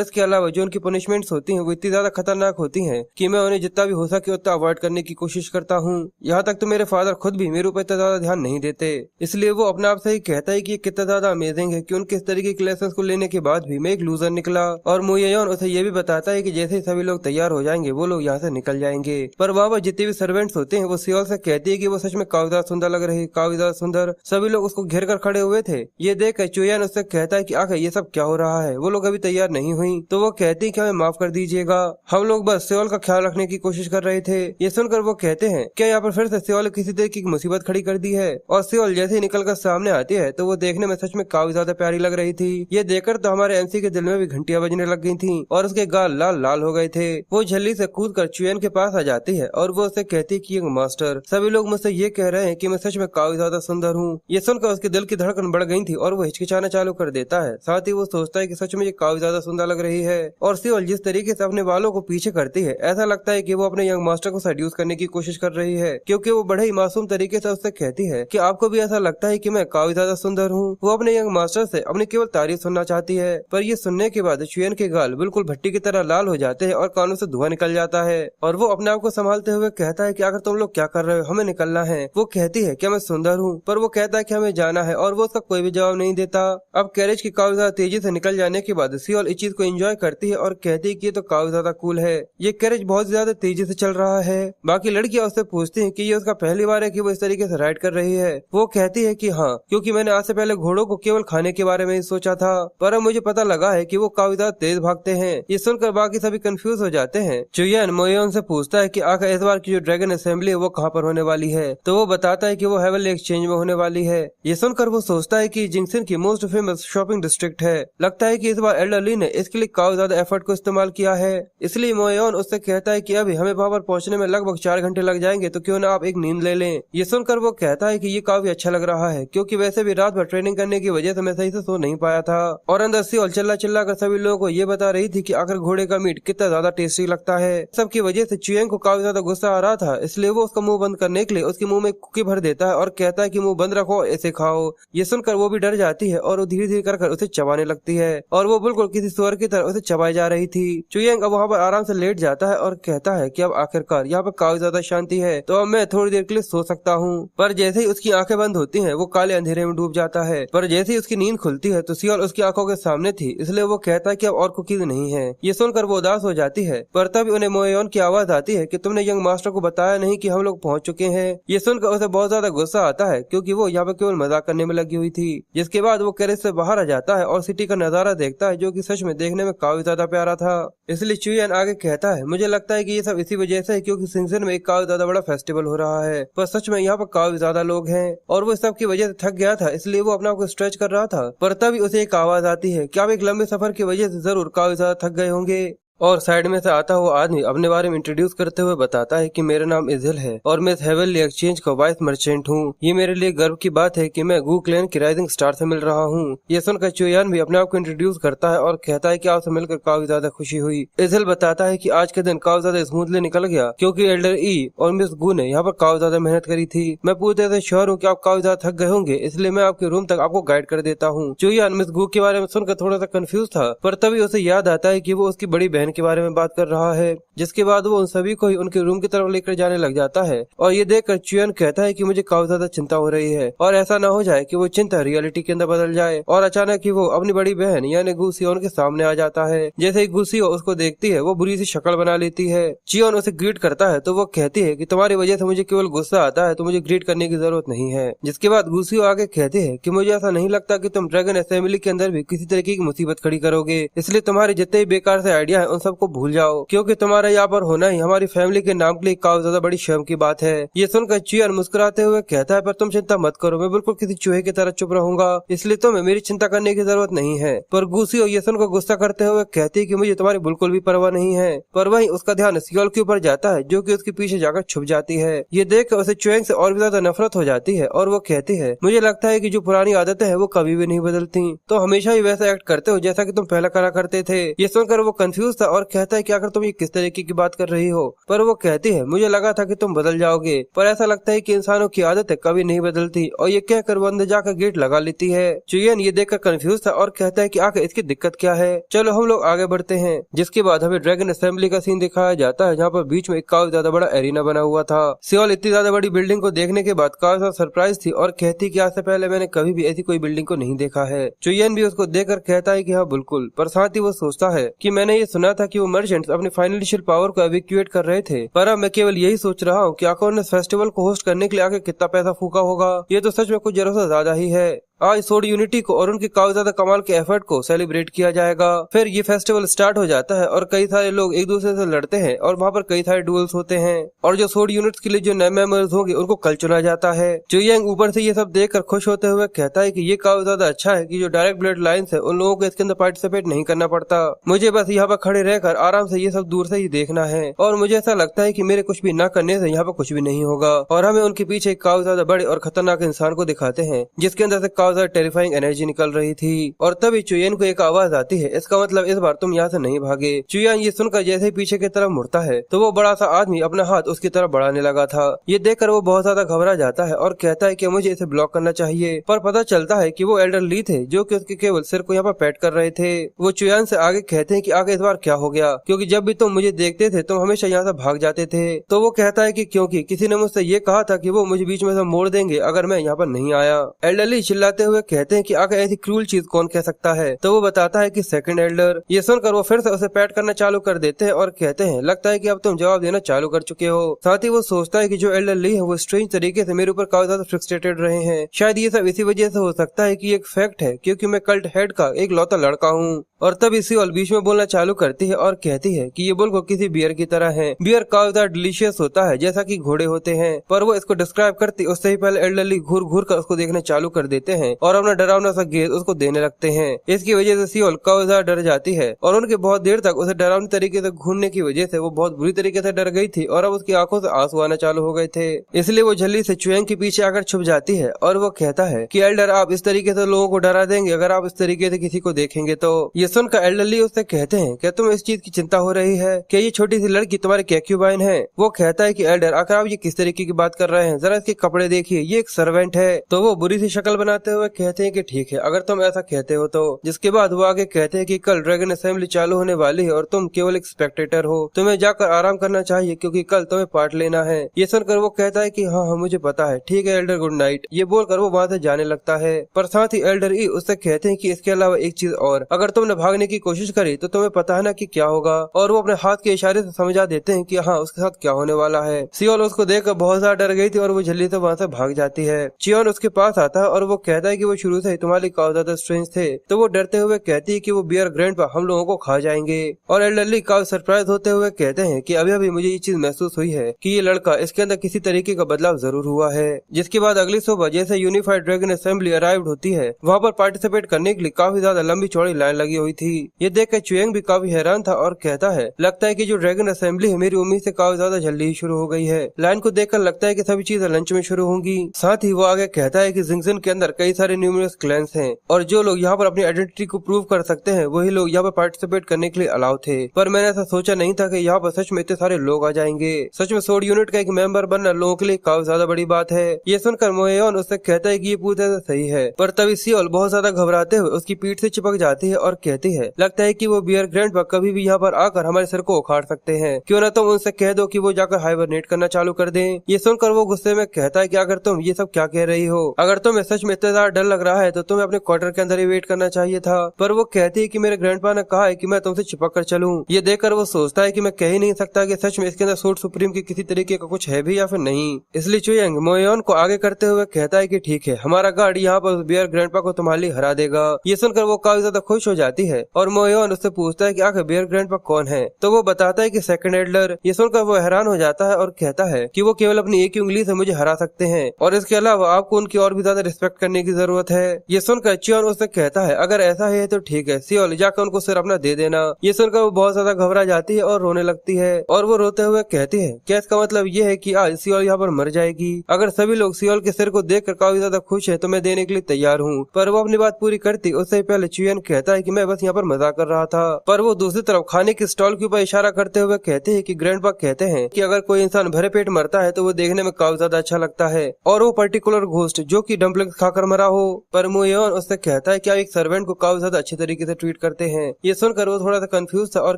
इसके अलावा जो उनकी पनिशमेंट्स होती हैं वो इतनी ज्यादा खतरनाक होती हैं कि मैं उन्हें जितना भी हो सके उतना अवॉइड करने की कोशिश करता हूँ। यहाँ तक तो मेरे फादर खुद भी मेरे ऊपर इतना ज्यादा ध्यान नहीं देते, इसलिए वो अपने आप से ही कहता है कि ये कितना ज्यादा अमेजिंग है कि उनके इस तरीके के लेसन को लेने के बाद भी मैं एक लूजर निकला। और मुयेयोन उसे ये भी बताता है कि जैसे ही सभी लोग तैयार हो जाएंगे वो लोग यहाँ से निकल जाएंगे। पर वहाँ पर जितने भी सर्वेंट्स होते हैं वो सियोल से कहती है कि वो सच में काफी ज्यादा सुंदर लग रही, काफी ज्यादा सुंदर। सभी लोग उसको घेर कर खड़े हुए थे। ये देख कर चुयान उससे कहता है कि आखिर ये सब क्या हो रहा है। वो लोग अभी तैयार नहीं हुई तो वो कहती है कि हमें माफ कर दीजिएगा, हम लोग बस सियोल का ख्याल रखने की कोशिश कर रहे थे। ये सुनकर वो कहते हैं क्या यहाँ पर फिर से सियोल किसी तरह की मुसीबत खड़ी कर दी है। और सियोल जैसे ही निकल कर सामने आती है तो वो देखने में सच में काफी ज्यादा प्यारी लग रही थी। ये देखकर तो हमारे एमसी के दिल में भी घंटियां बजने लग गई थी और उसके गाल लाल लाल हो गए थे। वो झल्ली से कूद कर चुयन के पास आ जाती है और वो उसे कहती है कि मास्टर सभी लोग मुझसे ये कह रहे हैं कि मैं सच में काफी ज्यादा सुंदर हूँ। ये सुनकर उसके दिल की धड़कन बढ़ गई थी और वो हिचकिचाना चालू कर देता है। साथ ही वो सोचता है कि सच में ये काफी ज्यादा सुंदर लग रही है। और सियोल जिस तरीके से अपने बालों को पीछे करती है ऐसा लगता है कि वो अपने यंग मास्टर को सेड्यूस करने की कोशिश कर रही है, क्योंकि वो बड़े ही मासूम तरीके से उससे कहती है कि आपको भी ऐसा लगता है कि मैं काफी ज्यादा सुंदर हूँ। वो अपने यंग मास्टर से अपनी केवल तारीफ सुनना चाहती है, पर ये सुनने के बाद चुयन के गाल बिल्कुल भट्टी की तरह लाल हो जाते हैं और कानों से धुआं निकल जाता है। और वो अपने आप को संभालते हुए कहता है कि अगर तुम लोग क्या कर रहे हो, हमें निकलना है। वो कहती है क्या मैं सुंदर हूँ, पर वो कहता है कि हमें जाना है और वो उसका कोई भी जवाब नहीं देता। अब कैरेज की काफी ज्यादा तेजी से निकल जाने के बाद सियोल इस चीज को एंजॉय करती है और कहती है कि ये तो काफी ज्यादा कूल है, ये कैरेज बहुत ज्यादा तेजी से चल रहा है। बाकी लड़कियां उससे पूछती हैं कि ये उसका पहली बार है कि वो इस तरीके से राइड कर रही है। वो कहती है कि हाँ, क्योंकि मैंने आज से पहले घोड़ों को केवल खाने के बारे में ही सोचा था, पर अब मुझे पता लगा है कि वो काफी ज्यादा तेज भागते हैं। ये सुनकर बाकी सभी कंफ्यूज हो जाते हैं। चुयन मुयेयोन से पूछता है कि आखिर इस बार की जो ड्रैगन असेंबली है वो कहाँ पर होने वाली है, तो वो बताता है कि वो हेवनली एक्सचेंज में होने वाली है। ये सुनकर वो सोचता है कि जिंगसन की मोस्ट फेमस शॉपिंग डिस्ट्रिक्ट है। लगता है कि इस बार एल्डर ली ने इसके लिए काफी ज्यादा एफर्ट को इस्तेमाल किया है, इसलिए मुयेयोन उससे कहता है कि अभी हमें वहाँ पर पहुँचने में लगभग 4 घंटे लग जाएंगे, तो क्यों ना आप एक नींद ले लें। ये सुनकर वो कहता है कि ये काफी अच्छा लग रहा है, क्योंकि वैसे भी रात भर ट्रेनिंग करने की वजह से मैं सही से सो नहीं पाया था। और अंदर सियोल चिल्ला चिल्ला कर सभी लोगों को ये बता रही थी कि आखिर घोड़े का मीट कितना ज्यादा टेस्टी लगता है। सबकी वजह से चुयन को काफी ज्यादा गुस्सा आ रहा था, इसलिए वो उसका मुंह बंद करने के लिए उसके मुंह में कुकी भर देता है और कहता है कि मुंह बंद रखो, ऐसे खाओ। ये सुनकर वो भी डर जाती है और वो धीरे धीरे कर उसे चबाने लगती है और वो बिल्कुल किसी सुअर की तरह उसे चबाई जा रही थी। चुयंग अब वहाँ पर आराम से लेट जाता है और कहता है कि अब आखिरकार यहाँ पर काफी ज्यादा शांति है, तो अब मैं थोड़ी देर के लिए सो सकता हूँ। पर जैसे ही उसकी आंखें बंद होती हैं वो काले अंधेरे में डूब जाता है। पर जैसे ही उसकी नींद खुलती है तो सियोल उसकी आंखों के सामने थी, इसलिए वो कहता है कि अब और कुकीज नहीं है। ये सुनकर वो उदास हो जाती है, पर तभी उन्हें मुयेयोन की आवाज आती है कि तुमने यंग मास्टर को बताया नहीं कि हम लोग पहुंच चुके हैं। ये सुनकर उसे बहुत ज्यादा गुस्सा आता है, क्योंकि वो यहाँ पर केवल मजाक करने में लगी हुई थी। जिसके बाद वो कैरेज से बाहर आ जाता है और सिटी का नजारा देखता है, जो कि सच में देखने में काफी ज्यादा प्यारा था। इसलिए चुयन आगे कहता है मुझे लगता है कि ये सब इसी वजह से है क्योंकि सिंगसन में एक काफी ज्यादा बड़ा फेस्टिवल हो रहा है, पर सच में यहाँ पर काफी ज्यादा लोग हैं और वो सब की वजह से थक गया था, इसलिए वो अपना को स्ट्रेच कर रहा था। पर तभी उसे एक आवाज आती है कि आप एक लंबे सफर की वजह से जरूर काफी ज्यादा थक गए होंगे। और साइड में से आता हुआ आदमी अपने बारे में इंट्रोड्यूस करते हुए बताता है कि मेरा नाम इजिल है और मैं इस हेवनली एक्सचेंज का वाइस मर्चेंट हूँ। ये मेरे लिए गर्व की बात है कि मैं गू क्लैन की राइजिंग स्टार से मिल रहा हूँ। ये सुनकर चुयान भी अपने आप को इंट्रोड्यूस करता है और कहता है कि आपसे मिलकर काफी ज्यादा खुशी हुई। इजिल बताता है कि आज के दिन काफी ज्यादा स्मूथली निकल गया, क्योंकि एल्डर ई और मिस गू ने यहाँ पर काफी ज्यादा मेहनत करी थी। मैं पूरी तरह से श्योर हूँ कि आप काफी ज्यादा थक गए होंगे, इसलिए मैं आपके रूम तक आपको गाइड कर देता हूँ। चुयान मिस गू के बारे में सुनकर थोड़ा सा कंफ्यूज था, पर तभी उसे याद आता है कि वो उसकी बड़ी बहन चुयन के बारे में बात कर रहा है, जिसके बाद वो उन सभी को ही उनके रूम की तरफ लेकर जाने लग जाता है। और ये देखकर चुयन कहता है कि मुझे काफी ज्यादा चिंता हो रही है और ऐसा ना हो जाए कि वो चिंता रियलिटी के अंदर बदल जाए। और अचानक ही वो अपनी बड़ी बहन यानी गुसियोन के सामने आ जाता है। जैसे ही गुसियो उसको देखती है वो बुरी सी शक्ल बना लेती है। चियोन उसे ग्रीट करता है तो वो कहती है कि तुम्हारी वजह से मुझे केवल गुस्सा आता है, तो मुझे ग्रीट करने की जरूरत नहीं है। जिसके बाद गुसियो आगे कहते हैं कि मुझे ऐसा नहीं लगता कि तुम ड्रैगन असेंबली के अंदर भी किसी तरीके की मुसीबत खड़ी करोगे, इसलिए तुम्हारे जितने भी बेकार से आइडिया है उन सबको भूल जाओ, क्योंकि तुम्हारा यहाँ पर होना ही हमारी फैमिली के नाम के लिए काफी ज्यादा बड़ी शर्म की बात है। ये सुनकर चियोन मुस्कुराते हुए कहता है पर तुम चिंता मत करो, मैं बिल्कुल किसी चूहे की तरह चुप रहूंगा, इसलिए तुम्हें मेरी चिंता करने की जरूरत नहीं है। पर गुसियो ये सुनकर गुस्सा करते हुए कहती है कि मुझे तुम्हारी बिल्कुल भी परवाह नहीं है। पर वहीं उसका ध्यान सियोल के ऊपर जाता है जो कि उसके पीछे जाकर छुप जाती है। ये देखकर उसे चुएंग से और भी ज्यादा नफरत हो जाती है और वो कहती है मुझे लगता है कि जो पुरानी आदतें हैं वो कभी भी नहीं बदलती, तो हमेशा ही वैसा एक्ट करते हो जैसा कि तुम पहला करा करते थे। ये सुनकर वो कंफ्यूज था और कहता है कि आखिर तुम ये किस तरीके की बात कर रही हो। पर वो कहती है मुझे लगा था कि तुम बदल जाओगे, पर ऐसा लगता है कि इंसानों की आदतें कभी नहीं बदलती। और ये कहकर वो अंदर जाकर गेट लगा लेती है। चुयन ये देखकर कंफ्यूज था और कहता है कि आखिर इसकी दिक्कत क्या है, चलो हम लोग आगे बढ़ते हैं। जिसके बाद हमें ड्रैगन असेंबली का सीन दिखाया जाता है जहाँ पर बीच में एक काफी ज्यादा बड़ा एरिना बना हुआ था। सियोल इतनी ज्यादा बड़ी बिल्डिंग को देखने के बाद काफी ज्यादा सरप्राइज थी और कहती कि आज से पहले मैंने कभी भी ऐसी कोई बिल्डिंग को नहीं देखा है। चुयन भी उसको देखकर कहता है कि हाँ बिल्कुल, पर साथ ही वो सोचता है कि मैंने ये सुना था कि वो मर्चेंट्स अपने फाइनेंशियल पावर को एविक्यूएट कर रहे थे, पर अब मैं केवल यही सोच रहा हूँ कि आखिर उन्होंने फेस्टिवल को होस्ट करने के लिए आगे कितना पैसा फूका होगा। ये तो सच में कुछ जरूर से ज्यादा ही है। आज सोड यूनिटी को और उनके काफी ज्यादा कमाल के एफर्ट को सेलिब्रेट किया जाएगा। फिर ये फेस्टिवल स्टार्ट हो जाता है और कई सारे लोग एक दूसरे से लड़ते हैं और वहाँ पर कई सारे डुएल्स होते हैं और जो सोड यूनिट्स के लिए जो नए मेंबर्स होंगे उनको कल चुना जाता है। चुयांग ऊपर से ये सब देखकर खुश होते हुए कहता है कि ये काफी ज्यादा अच्छा है कि जो डायरेक्ट ब्लड लाइन्स है उन लोगों को इसके अंदर पार्टिसिपेट नहीं करना पड़ता, मुझे बस यहाँ पर खड़े रहकर आराम से ये सब दूर से ही देखना है। और मुझे ऐसा लगता है कि मेरे कुछ भी न करने से यहाँ पर कुछ भी नहीं होगा। और हमें उनके पीछे काफी ज्यादा बड़े और खतरनाक इंसान को दिखाते हैं जिसके अंदर से काफी ज्यादा टेरिफाइंग एनर्जी निकल रही थी। और तभी चुयन को एक आवाज आती है, इसका मतलब इस बार तुम यहाँ से नहीं भागे। चुयन ये सुनकर जैसे ही पीछे की तरफ मुड़ता है तो वो बड़ा सा आदमी अपना हाथ उसकी तरफ बढ़ाने लगा था। ये देखकर वो बहुत ज्यादा घबरा जाता है और कहता है कि मुझे इसे ब्लॉक करना चाहिए। पर पता चलता है कि वो एल्डर ली थे जो कि उसके केवल सिर को यहाँ पर पैट कर रहे थे। वो चुयन से आगे कहते हैं कि आगे इस बार क्या हो गया, क्योंकि जब भी तुम मुझे देखते थे तुम हमेशा यहाँ से भाग जाते थे। तो वो कहता है कि क्योंकि किसी ने मुझसे ये कहा था कि वो मुझे बीच में से मोड़ देंगे अगर मैं यहाँ पर नहीं आया। एल्डरली चिल्लाते हुए कहते हैं कि आगे ऐसी क्रूल चीज कौन कह सकता है। तो वो बताता है कि सेकंड एल्डर। ये सुनकर वो फिर से उसे पैट करना चालू कर देते हैं और कहते हैं लगता है कि अब तुम जवाब देना चालू कर चुके हो। साथ ही वो सोचता है कि जो एल्डर ली है वो स्ट्रेंज तरीके से मेरे ऊपर काफी ज्यादा फ्रस्ट्रेटेड रहे हैं। शायद ये सब इसी वजह से हो सकता है कि एक फैक्ट है क्योंकि मैं कल्ट हेड का एक लौता लड़का हूँ। और तभी सियोल बीच में बोलना चालू करती है और कहती है कि ये बुल किसी बियर की तरह है। बियर काफी ज्यादा डिलीशियस होता है जैसा कि घोड़े होते हैं। पर वो इसको डिस्क्राइब करती उससे ही पहले एल्डरली घूर घूर कर उसको देखना चालू कर देते हैं और अपना डरावना सा गेज उसको देने लगते हैं। इसकी वजह से सियोल काफी ज्यादा डर जाती है और उनके बहुत देर तक उसे डरावनी तरीके से घूरने की वजह से वो बहुत बुरी तरीके से डर गई थी और अब उसकी आंखों से आंसू आना चालू हो गए थे। इसलिए वो जल्दी से चुयांग के पीछे आकर छुप जाती है और वो कहता है कि एल्डर आप इस तरीके से लोगों को डरा देंगे अगर आप इस तरीके से किसी को देखेंगे तो। ये सुनकर एल्डरली उससे कहते हैं क्या तुम्हें इस चीज की चिंता हो रही है, क्या ये छोटी सी लड़की तुम्हारी कैक्यूबाइन है। वो कहता है कि एल्डर आखिर आप ये किस तरीके की बात कर रहे हैं, जरा इसके कपड़े देखिए, ये एक सर्वेंट है। तो वो बुरी सी शक्ल बनाते हुए कहते हैं कि ठीक है अगर तुम ऐसा कहते हो तो। जिसके बाद वो आगे कहते हैं कि कल ड्रैगन असेंबली चालू होने वाली है और तुम केवल एक स्पेक्टेटर हो, तुम्हें जाकर आराम करना चाहिए क्योंकि कल तुम्हें पार्ट लेना है। ये सुनकर वो कहता है कि हाँ हाँ मुझे पता है, ठीक है एल्डर गुड नाइट। ये बोलकर वो वहाँ से जाने लगता है। पर साथ ही एल्डर ई उससे कहते हैं कि इसके अलावा एक चीज और, अगर तुमने भागने की कोशिश करी तो तुम्हें पता है ना कि क्या होगा। और वो अपने हाथ के इशारे से समझा देते हैं कि हाँ उसके साथ क्या होने वाला है। सियोल उसको देखकर बहुत ज्यादा डर गई थी और वो जल्दी से वहाँ से भाग जाती है। चियोन उसके पास आता है और वो कहता है कि वो शुरू से ही तुम्हारे काफी ज्यादा स्ट्रेंज थे। तो वो डरते हुए कहती है कि वो बियर ग्रैंडपा हम लोगों को खा जाएंगे। और एल्डरली काफी सरप्राइज होते हुए कहते हैं कि अभी अभी मुझे ये चीज महसूस हुई है कि ये लड़का इसके अंदर किसी तरीके का बदलाव जरूर हुआ है। जिसके बाद अगली सुबह जैसे यूनिफाइड ड्रैगन असेंबली अराइव्ड होती है वहाँ पर पार्टिसिपेट करने के लिए काफी ज्यादा लंबी चौड़ी लाइन लगी हुई थी। ये देख कर चुयांग भी काफी हैरान था और कहता है लगता है कि जो ड्रैगन असेंबली है मेरी उम्मीद से काफी ज्यादा जल्दी ही शुरू हो गई है। लाइन को देखकर लगता है कि सभी चीजें लंच में शुरू होंगी। साथ ही वो आगे कहता है कि जिंगजिन के अंदर कई सारे न्यूमरस क्लैंस हैं और जो लोग यहाँ पर अपनी आइडेंटिटी को प्रूव कर सकते हैं वही लोग यहाँ पर पार्टिसिपेट करने के लिए अलाउ थे। पर मैंने ऐसा सोचा नहीं था कि यहाँ पर सच में इतने सारे लोग आ जाएंगे। सच में सोड यूनिट का एक मेंबर बनना लोगों के लिए काफी ज्यादा बड़ी बात है। ये सुनकर मोएयोन उससे कहता है कि ये पूरी तरह सही है। पर तभी सियोल बहुत ज्यादा घबराते हुए उसकी पीठ से चिपक जाती है और कहती कहती है, लगता है कि वो बियर ग्रैंडपा कभी भी यहाँ पर आकर हमारे सर को उखाड़ सकते हैं, क्यों ना तुम उनसे कह दो कि वो जाकर हाइबरनेट करना चालू कर दें। ये सुनकर वो गुस्से में कहता है कि अगर तुम ये सब क्या कह रही हो, अगर तुम्हें सच में इतना ज्यादा डर लग रहा है तो तुम्हें अपने क्वार्टर के अंदर ही वेट करना चाहिए था। पर वो कहती है कि मेरे ग्रैंडपा ने कहा है कि मैं तुमसे चिपक कर चलूं। ये देखकर वो सोचता है कि मैं कह ही नहीं सकता कि सच में इसके अंदर सूट सुप्रीम की किसी तरीके का कुछ है भी या फिर नहीं। इसलिए चुयांग मोयोन को आगे करते हुए कहता है कि ठीक है, हमारा गार्ड यहाँ पर बियर ग्रैंडपा को तुम्हारे लिए हरा देगा। ये सुनकर वो काफी ज्यादा खुश हो जाती है और मोयोन उससे पूछता है कि आखिर बियर ग्रैंडपा कौन है, तो वो बताता है कि सेकंड एडलर। ये सुनकर वो हैरान हो जाता है और कहता है कि वो केवल अपनी एक ही उंगली से मुझे हरा सकते हैं और इसके अलावा आपको उनकी और भी ज्यादा रिस्पेक्ट करने की जरूरत है। ये सुनकर चियोन उससे कहता है अगर ऐसा है तो ठीक है, सियोल जाकर उनको सिर अपना दे देना। ये सुनकर वो बहुत ज्यादा घबरा जाती है और रोने लगती है और वो रोते हुए कहती है क्या इसका मतलब ये है कि आज सियोल यहाँ पर मर जाएगी? अगर सभी लोग सियोल के सिर को देखकर काफी ज्यादा खुश है तो मैं देने के लिए तैयार हूँ। पर वो अपनी बात पूरी करती उससे पहले चियोन कहता है कि मैं बस यहाँ पर मजाक कर रहा था। पर वो दूसरी तरफ खाने की स्टॉल के ऊपर इशारा करते हुए कहते हैं कि ग्रैंडपा कहते हैं कि अगर कोई इंसान भरे पेट मरता है तो वो देखने में काफी ज्यादा अच्छा लगता है, और वो पर्टिकुलर घोस्ट जो कि डम्पलिंग्स खाकर मरा हो। पर मोयोन उससे कहता है कि आप एक सर्वेंट को काफी ज्यादा अच्छे तरीके से ट्रीट करते हैं। ये सुनकर वो थोड़ा सा कंफ्यूज था और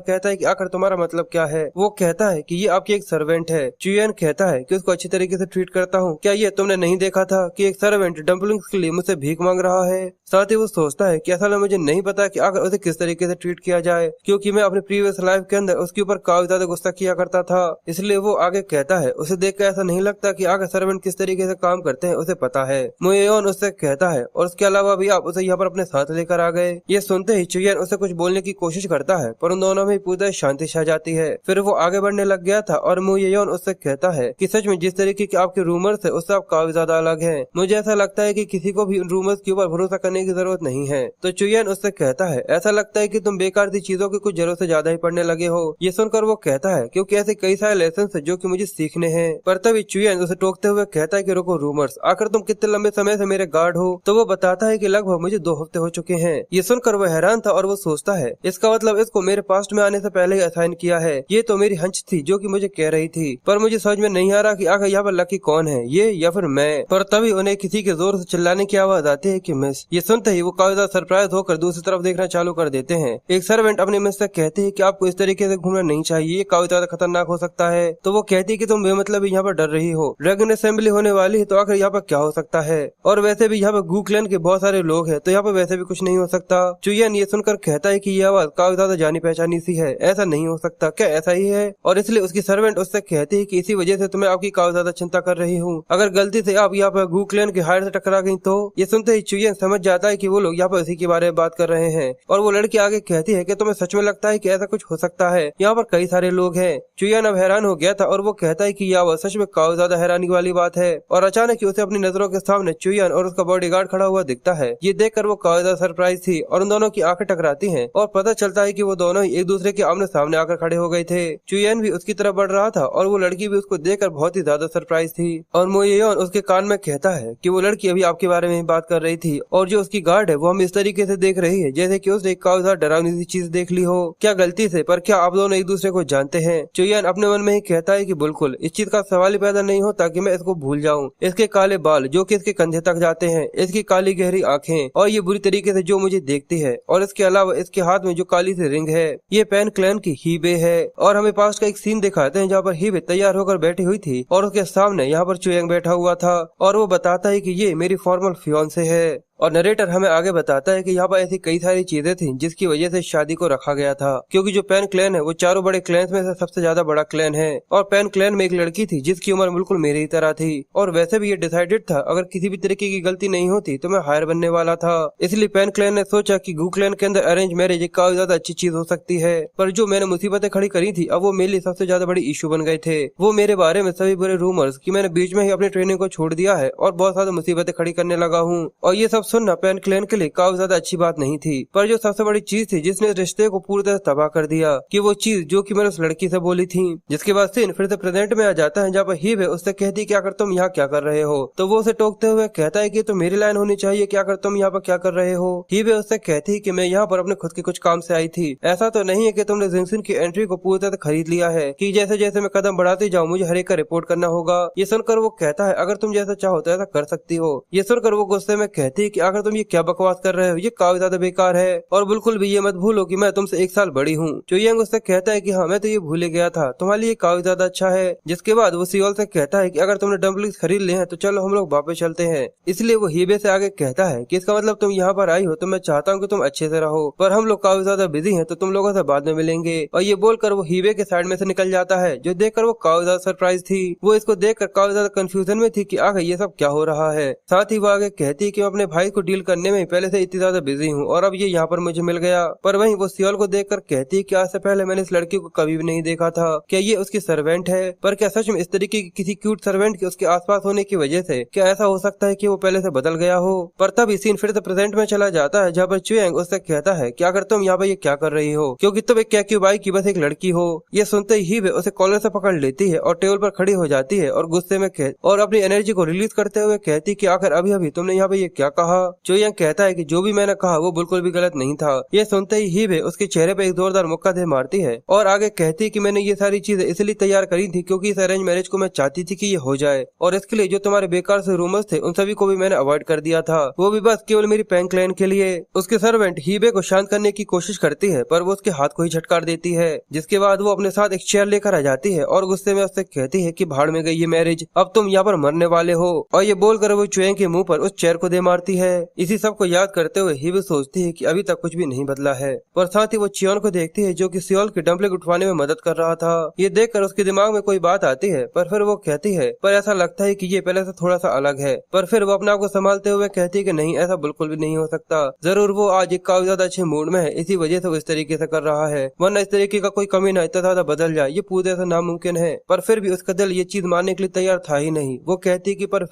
कहता है कि आखिर तुम्हारा मतलब क्या है? वो कहता है कि ये आपकी एक सर्वेंट है। चियोन कहता है कि उसको अच्छी तरीके से ट्रीट करता हूँ, क्या ये तुमने नहीं देखा था कि एक सर्वेंट डम्पलिंग्स के लिए मुझसे भीख मांग रहा है? साथ ही वो सोचता है कि असल में मुझे नहीं पता कि आखिर उसे किस तरीके से ट्रीट किया जाए, क्योंकि मैं अपने प्रीवियस लाइफ के अंदर उसके ऊपर काफी ज्यादा गुस्सा किया करता था। इसलिए वो आगे कहता है उसे देखकर ऐसा नहीं लगता कि आगे सर्वेंट किस तरीके से काम करते हैं उसे पता है। मोयोन उससे कहता है और उसके अलावा भी आप उसे यहाँ पर अपने साथ लेकर आ गए। ये सुनते ही चियोन उसे कुछ बोलने की कोशिश करता है पर उन दोनों में पूरी शांति छा जाती है। फिर वो आगे बढ़ने लग गया था और मोयोन उससे कहता है कि सच में जिस तरीके के आपके रूमर्स है उससे आप काफी ज्यादा अलग हैं। मुझे ऐसा लगता है कि किसी को भी उन रूमर्स के ऊपर भरोसा करने की जरूरत नहीं है। तो चियोन उससे कहता है ऐसा लगता है कि तुम बेकार सी चीजों की कुछ जरूरत से ज्यादा ही पढ़ने लगे हो। ये सुनकर वो कहता है क्योंकि ऐसे कई सारे लेसन है जो कि मुझे सीखने हैं। पर तभी चियोन उसे टोकते हुए कहता है कि रुको रूमर्स, आखिर तुम कितने लंबे समय से मेरे गार्ड हो? तो वो बताता है कि लगभग मुझे 2 हफ्ते हो चुके हैं। ये सुनकर वो हैरान था और वो सोचता है इसका मतलब इसको मेरे पास्ट में आने से पहले ही असाइन किया है। ये तो मेरी हंच थी जो कि मुझे कह रही थी, पर मुझे समझ में नहीं आ रहा कि आखिर यहाँ पर लकी कौन है, ये या फिर मैं। पर तभी उन्हें किसी के जोर से चिल्लाने की आवाज आती है कि मिस। ये सुनते ही वो काफी ज्यादा सरप्राइज होकर दूसरी तरफ देखना चालू कर देते हैं। एक सर्वेंट अपने मिस से कहती है कि आपको इस तरीके से घूमना नहीं चाहिए, ये काफी ज्यादा खतरनाक हो सकता है। तो वो कहती है कि तुम बेमतलब यहाँ पर डर रही हो, ड्रैगन असेंबली होने वाली है तो आखिर यहाँ पर क्या हो सकता है? और वैसे भी यहाँ पर गू क्लैन के बहुत सारे लोग हैं तो यहाँ पर वैसे भी कुछ नहीं हो सकता। चियोन ये सुनकर कहता है कि ये आवाज काफी ज्यादा जानी पहचानी सी है, ऐसा नहीं हो सकता, क्या ऐसा ही है? और इसलिए उसकी सर्वेंट उससे कहती है कि इसी वजह से तुम्हें आपकी काफी ज्यादा चिंता कर रही हूँ, अगर गलती से आप यहाँ पर गू क्लैन के हायर से टकरा गई तो। ये सुनते ही चियोन समझ जाता है कि वो लोग यहाँ पर इसी के बारे में बात कर रहे हैं और वो लड़की आगे कहती है कि तुम्हें सच में लगता है कि ऐसा कुछ हो सकता है, यहाँ पर कई सारे लोग हैं। चियोन अब हैरान हो गया था और वो कहता है कि यह आवाज सच में काफी ज्यादा हैरानी वाली बात है। और अचानक ही उसे अपनी नजरों के सामने चियोन और उसका बॉडीगार्ड खड़ा हुआ दिखता है। ये देखकर वो काफी ज्यादा सरप्राइज थी और उन दोनों की आंखें टकराती हैं और पता चलता है कि वो दोनों ही एक दूसरे के आमने सामने आकर खड़े हो गए थे। चियोन भी उसकी तरफ बढ़ रहा था और वो लड़की भी उसको देखकर बहुत ही ज्यादा सरप्राइज थी। और मोयोन उसके कान में कहता है कि वो लड़की अभी आपके बारे में बात कर रही थी और जो उसकी गार्ड है वो हम इस तरीके से देख रही है जैसे कि उसने काफी ज्यादा डरावनी सी चीज देख ली हो। क्या गलती से? पर क्या आप दोनों एक दूसरे को जानते हैं? चियोन अपने मन में ही कहता है कि बिल्कुल, इस चीज का सवाल ही पैदा नहीं होता कि मैं इसको भूल जाऊं। इसके काले बाल जो कि इसके कंधे तक जाते हैं, इसकी काली गहरी आंखें और ये बुरी तरीके से जो मुझे देखती है, और इसके अलावा इसके हाथ में जो काली सी रिंग है ये पैन क्लैन की हीबे है। और हमें पास्ट का एक सीन दिखाते हैं जहाँ पर हीबे तैयार होकर बैठी हुई थी और उसके सामने यहाँ पर चियोन बैठा हुआ था और वो बताता है कि ये मेरी फॉर्मल फियांसे है। और नरेटर हमें आगे बताता है कि यहाँ पर ऐसी कई सारी चीजें थी जिसकी वजह से शादी को रखा गया था, क्योंकि जो पैन क्लैन है वो चारों बड़े क्लैन में से सबसे ज्यादा बड़ा क्लैन है। और पैन क्लैन में एक लड़की थी जिसकी उम्र बिल्कुल मेरी ही तरह थी और वैसे भी ये डिसाइडेड था अगर किसी भी तरीके की गलती नहीं होती तो मैं हायर बनने वाला था। इसलिए पैन क्लैन ने सोचा कि गू क्लैन के अंदर अरेंज मैरिज एक काफी ज्यादा अच्छी चीज हो सकती है। पर जो मैंने मुसीबतें खड़ी करी थी अब वो मेरे लिए सबसे ज्यादा बड़ी इशू बन गए थे। वो मेरे बारे में सभी बुरे रूमर्स कि मैंने बीच में ही अपनी ट्रेनिंग को छोड़ दिया है और बहुत सारी मुसीबतें खड़ी करने लगा हूँ। और ये सब सुनना पैन क्लैन के लिए काफी ज्यादा अच्छी बात नहीं थी। पर जो सबसे बड़ी चीज थी जिसने रिश्ते को पूरी तरह तबाह कर दिया कि वो चीज जो कि मैंने उस लड़की से बोली थी। जिसके बाद सीन फिर से प्रेजेंट में आ जाता है जहाँ पर हीबे उससे कहती कि अगर तुम यहाँ क्या कर रहे हो, तो वो उसे टोकते हुए कहता है कि तो मेरी लाइन होनी चाहिए कि अगर तुम यहाँ पर क्या कर रहे हो। हीबे उससे कहती कि मैं यहाँ पर अपने खुद के कुछ काम से आई थी, ऐसा तो नहीं है कि तुमने जिंगसिन की एंट्री को पूरी तरह खरीद लिया है कि जैसे जैसे मैं कदम बढ़ाती जाऊँ मुझे हर एक का रिपोर्ट करना होगा। ये सुनकर वो कहता है अगर तुम जैसा चाहो तो ऐसा कर सकती हो। ये सुनकर वो गुस्से में कहती कि आखिर तुम ये क्या बकवास कर रहे हो, ये काफी ज्यादा बेकार है और बिल्कुल भी ये मत भूलो कि मैं तुमसे 1 साल बड़ी हूँ। चुयांग उससे कहता है कि हाँ मैं तो ये भूल ही गया था, तुम्हारे लिए काफी ज्यादा अच्छा है। जिसके बाद वो सियोल से कहता है कि अगर तुमने डम्पलिंग्स खरीद लिए हैं तो चलो हम लोग वापस चलते हैं। इसलिए वो हीबे से आगे कहता है कि इसका मतलब तुम यहाँ पर आई हो तो मैं चाहता हूँ कि तुम अच्छे से रहो, पर हम लोग काफी ज्यादा बिजी हैं तो तुम लोगों से बाद में मिलेंगे। और ये बोलकर वो हीबे के साइड में से निकल जाता है, जो देखकर वो काफी ज्यादा सरप्राइज थी। वो इसको देखकर काफी ज्यादा कंफ्यूजन में थी कि आगे ये सब क्या हो रहा है। साथ ही वो आगे कहती है कि मैं अपने भाई को डील करने में पहले से इतनी ज्यादा बिजी हूँ और अब ये यहाँ पर मुझे मिल गया। पर वहीं वो सियोल को देखकर कहती है कि आज से पहले मैंने इस लड़की को कभी भी नहीं देखा था, क्या ये उसकी सर्वेंट है? पर क्या सच में इस तरीके की किसी क्यूट सर्वेंट के उसके आसपास होने की वजह से क्या ऐसा हो सकता है कि वो पहले से बदल गया हो? पर तब ये सीन फिर से प्रेजेंट में चला जाता है, जहाँ पर चुयांग उससे कहता है कि अगर तुम यहाँ पर ये क्या कर रही हो, क्योंकि तुम एक क्यूबाई की बस एक लड़की हो। ये सुनते ही वे उसे कॉलर से पकड़ लेती है और टेबल पर खड़ी हो जाती है और गुस्से में और अपनी एनर्जी को रिलीज करते हुए कहती कि आखिर अभी अभी तुमने यहाँ पे ये क्या कहा? चुयांग कहता है कि जो भी मैंने कहा वो बिल्कुल भी गलत नहीं था। ये सुनते ही वे उसके चेहरे पे एक जोरदार मुक्का दे मारती है और आगे कहती कि मैंने ये सारी चीजें इसलिए तैयार करी थी क्योंकि इस अरेंज मैरिज को मैं चाहती थी कि ये हो जाए, और इसके लिए जो तुम्हारे बेकार से रूमर्स थे उन सभी को भी मैंने अवॉइड कर दिया था, वो भी बस केवल मेरी पैंकलैन के लिए। उसके सर्वेंट हीबे को शांत करने की कोशिश करती है पर वो उसके हाथ को ही झटकार देती है, जिसके बाद वो अपने साथ एक चेयर लेकर आ जाती है और गुस्से में उससे कहती है कि भाड़ में गई ये मैरिज, अब तुम यहाँ पर मरने वाले हो। और ये बोलकर वो चुयांग के मुंह पर उस चेयर को दे मारती है। इसी सब को याद करते हुए हीबे सोचती है कि अभी तक कुछ भी नहीं बदला है, पर साथ ही वो चियोन को देखती है जो कि सियोल की डम्पलिंग उठवाने में मदद कर रहा था। ये देखकर उसके दिमाग में कोई बात आती है, पर फिर वो कहती है पर ऐसा लगता है कि ये पहले से थोड़ा सा अलग है। पर फिर वो अपने आप को संभालते हुए कहती है कि नहीं, ऐसा बिल्कुल भी नहीं हो सकता, जरूर वो आज एक काफी ज्यादा अच्छे मूड में है, इसी वजह से वो इस तरीके से कर रहा है, वरना इस तरीके का कोई कमी ना इतना ज्यादा बदल जाए ये पूरी तरह से नामुमकिन है। पर फिर भी उसका दिल ये चीज मानने के लिए तैयार था ही नहीं। वो कहती कि पर